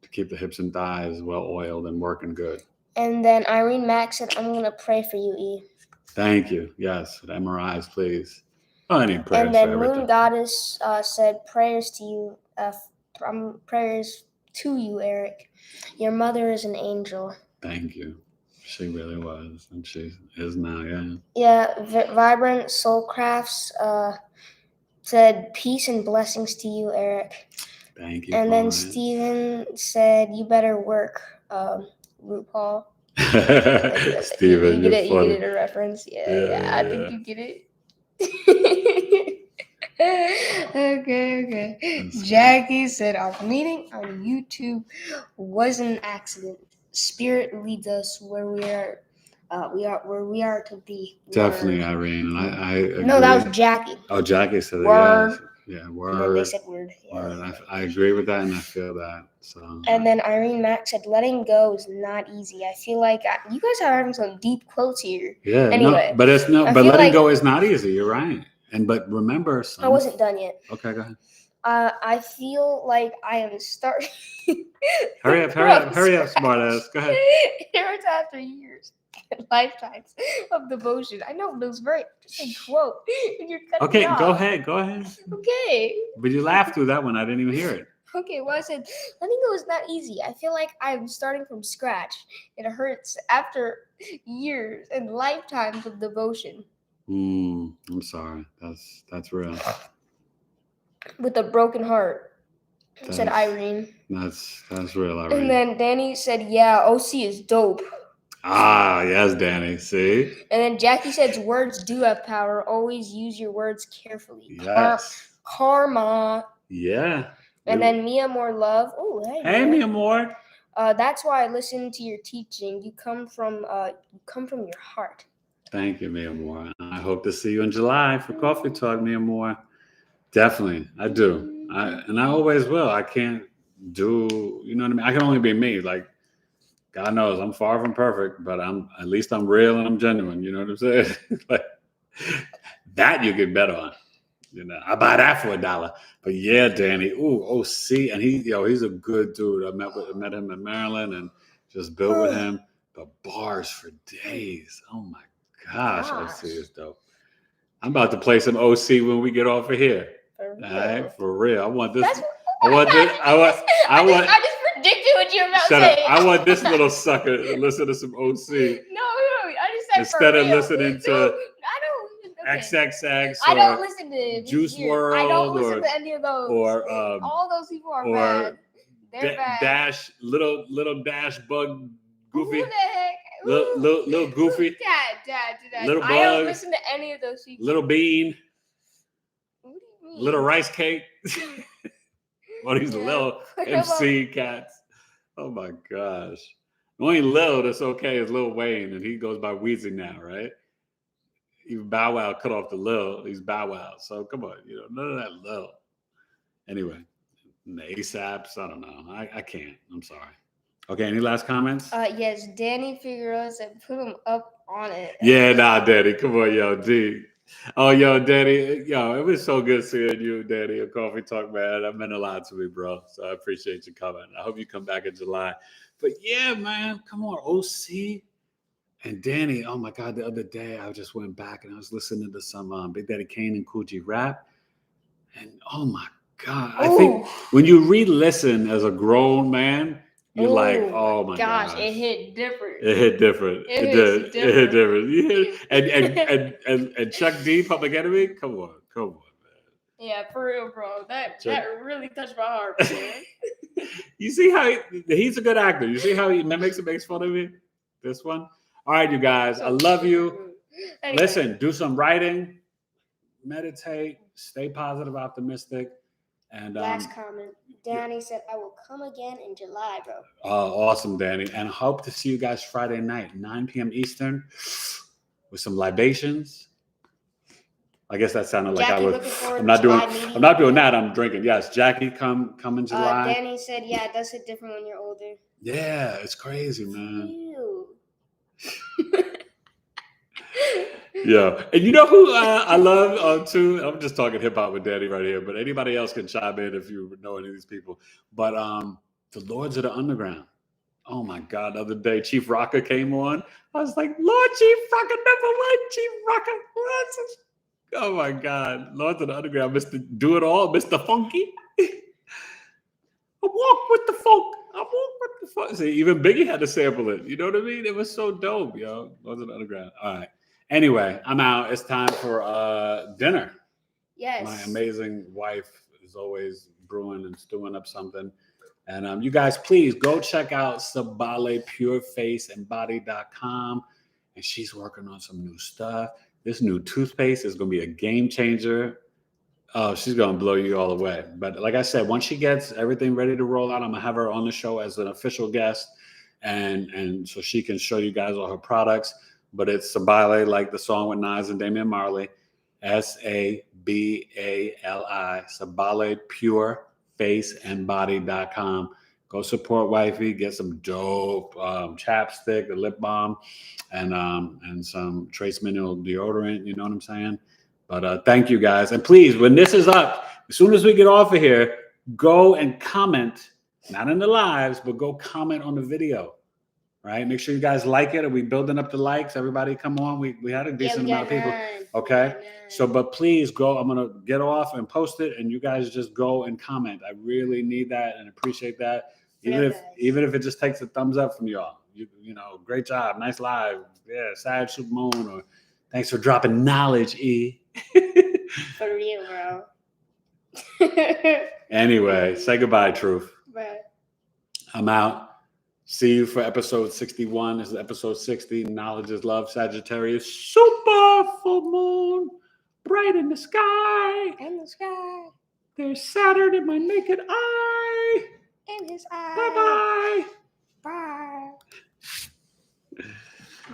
to keep the hips and thighs well oiled and working good.
And then Irene Max said, I'm going to pray for you, E.
Thank you. Yes, MRIs, please. Oh, I need prayers.
And then
for everything.
Moon Goddess said, prayers to you, prayers to you, Eric. Your mother is an angel.
Thank you. She really was, and she is now, yeah.
Yeah, Vibrant Soul Crafts said, peace and blessings to you, Eric.
Thank you.
And then Steven said, you better work, RuPaul.
Steven,
you get it, a reference? Yeah, I think you get it. Okay. Jackie said, our meeting on YouTube was an accident. Spirit leads us where we are to be.
Definitely, word. Irene. And I agree.
No, that was Jackie.
Oh, Jackie said it.
Word.
Yeah, word.
And then they said word. Yeah.
Word. I agree with that, and I feel that. So.
And then Irene Max said, letting go is not easy. I feel like you guys are having some deep quotes here.
Yeah.
Anyway.
No, but letting go is not easy. You're right. But remember.
I wasn't done yet.
Okay, go ahead.
I feel like I am starting.
Hurry up, smartass. Go ahead.
It hurts after years and lifetimes of devotion. I know, but it was very interesting quote. You're
okay, go ahead.
Okay.
But you laughed through that one. I didn't even hear it.
Okay, well, I said, letting go is not easy. I feel like I'm starting from scratch. It hurts after years and lifetimes of devotion.
I'm sorry. That's real.
With a broken heart, said Irene.
That's real, Irene.
And then Danny said, yeah, OC is dope.
Ah, yes, Danny. See?
And then Jackie said, words do have power. Always use your words carefully.
Yes.
Karma.
Yeah.
And then Mia More Love. Oh,
hey, Mia More.
That's why I listen to your teaching. You come from your heart.
Thank you, Mia More. I hope to see you in July for Coffee Talk, Mia More. Definitely, I do. I always will. I can't do, you know what I mean? I can only be me. Like, God knows I'm far from perfect, but at least I'm real and I'm genuine. You know what I'm saying? Like, that you can bet on. You know, I buy that for $1. But yeah, Danny, OC, and he's a good dude. I met him in Maryland and just built with him. The bars for days. Oh my gosh, OC is dope. I'm about to play some OC when we get off of here.
For For real.
All right, for real. I want this.
That's what,
I want this.
I just predicted what you were about to
Shut up.
say.
I want this little sucker to listen to some OC
No, I just said
instead
for
of
real.
listening to
No, I don't. Okay.
XXX
I don't
or
listen to
Juice
weird. I don't
World
listen
or
to any of those.
or
all those people are
or
bad. They're bad.
Dash little Dash Bug Goofy.
Who the heck?
Little Goofy.
Dad.
Little
I
Bug.
don't listen to any of those people.
Little Bean.
What do you mean?
Little Rice Cake. All these little MC cats. Oh my gosh. The only Lil that's okay is Lil Wayne, and he goes by Weezy now, right? Even Bow Wow cut off the Lil. He's Bow Wow. So come on, none of that Lil. Anyway, the ASAPs, I don't know. I can't. I'm sorry. Okay, any last comments?
Yes, Danny Figueroa said put him up on it.
Yeah, nah, Danny. Come on, yo, D. Oh, yo, Danny. Yo, it was so good seeing you, Danny, at Coffee Talk, man. That meant a lot to me, bro. So I appreciate you coming. I hope you come back in July. But yeah, man, come on, OC and Danny. Oh my God, the other day I just went back and I was listening to some Big Daddy Kane and Coogee rap. And oh my God, I think when you re-listen as a grown man, you're like, oh my gosh.
It hit different.
It hit different. It did. It hit different. You hit, and Chuck D, Public Enemy. Come on, man.
Yeah, for real, bro. That really touched my heart, man.
You see how he's a good actor. You see how he mimics and makes fun of me? This one. All right, you guys. I love you. Anyway. Listen, do some writing, meditate, stay positive, optimistic. And
last comment. Danny said, I will come again in July, bro.
Awesome, Danny. And I hope to see you guys Friday night, 9 p.m. Eastern, with some libations. I guess that sounded like
Jackie,
I was. I'm not doing that. I'm drinking. Yes, Jackie, come in July.
Danny said, yeah, it does hit different when you're older.
Yeah, it's crazy, man.
Ew.
Yeah, and you know who I love too? I'm just talking hip hop with Danny right here, but anybody else can chime in if you know any of these people. But the Lords of the Underground. Oh my God! The other day, Chief Rocker came on. I was like, Lord Chief Rocker #1, Chief Rocker. Oh my God, Lords of the Underground, Mr. Do It All, Mr. Funky. I walk with the funk. I walk with the funk. See, even Biggie had to sample it. You know what I mean? It was so dope, yo. Lords of the Underground. All right. Anyway, I'm out. It's time for dinner.
Yes.
My amazing wife is always brewing and stewing up something. And you guys, please go check out Sabale PureFaceandBody.com. And she's working on some new stuff. This new toothpaste is going to be a game changer. Oh, she's going to blow you all away. But like I said, once she gets everything ready to roll out, I'm going to have her on the show as an official guest. And so she can show you guys all her products. But it's Sabale, like the song with Nas and Damian Marley. Sabali, Sabale PureFaceandBody.com. Go support wifey. Get some dope chapstick, the lip balm, and some Trace Mineral deodorant. You know what I'm saying? But thank you guys. And please, when this is up, as soon as we get off of here, go and comment, not in the lives, but go comment on the video. Right? Make sure you guys like it. Are we building up the likes? Everybody come on. We had a decent amount of people. Okay. So, but please go. I'm going to get off and post it. And you guys just go and comment. I really need that and appreciate that. Even if it just takes a thumbs up from y'all. You know, great job. Nice live. Yeah. Sad super moon. Or thanks for dropping knowledge, E.
For real, bro.
Anyway, say goodbye, Truth.
Bye.
I'm out. See you for episode 61. This is episode 60. Knowledge is love. Sagittarius. Super full moon. Bright in the sky.
In the sky.
There's Saturn in my naked eye.
In his eye.
Bye-bye.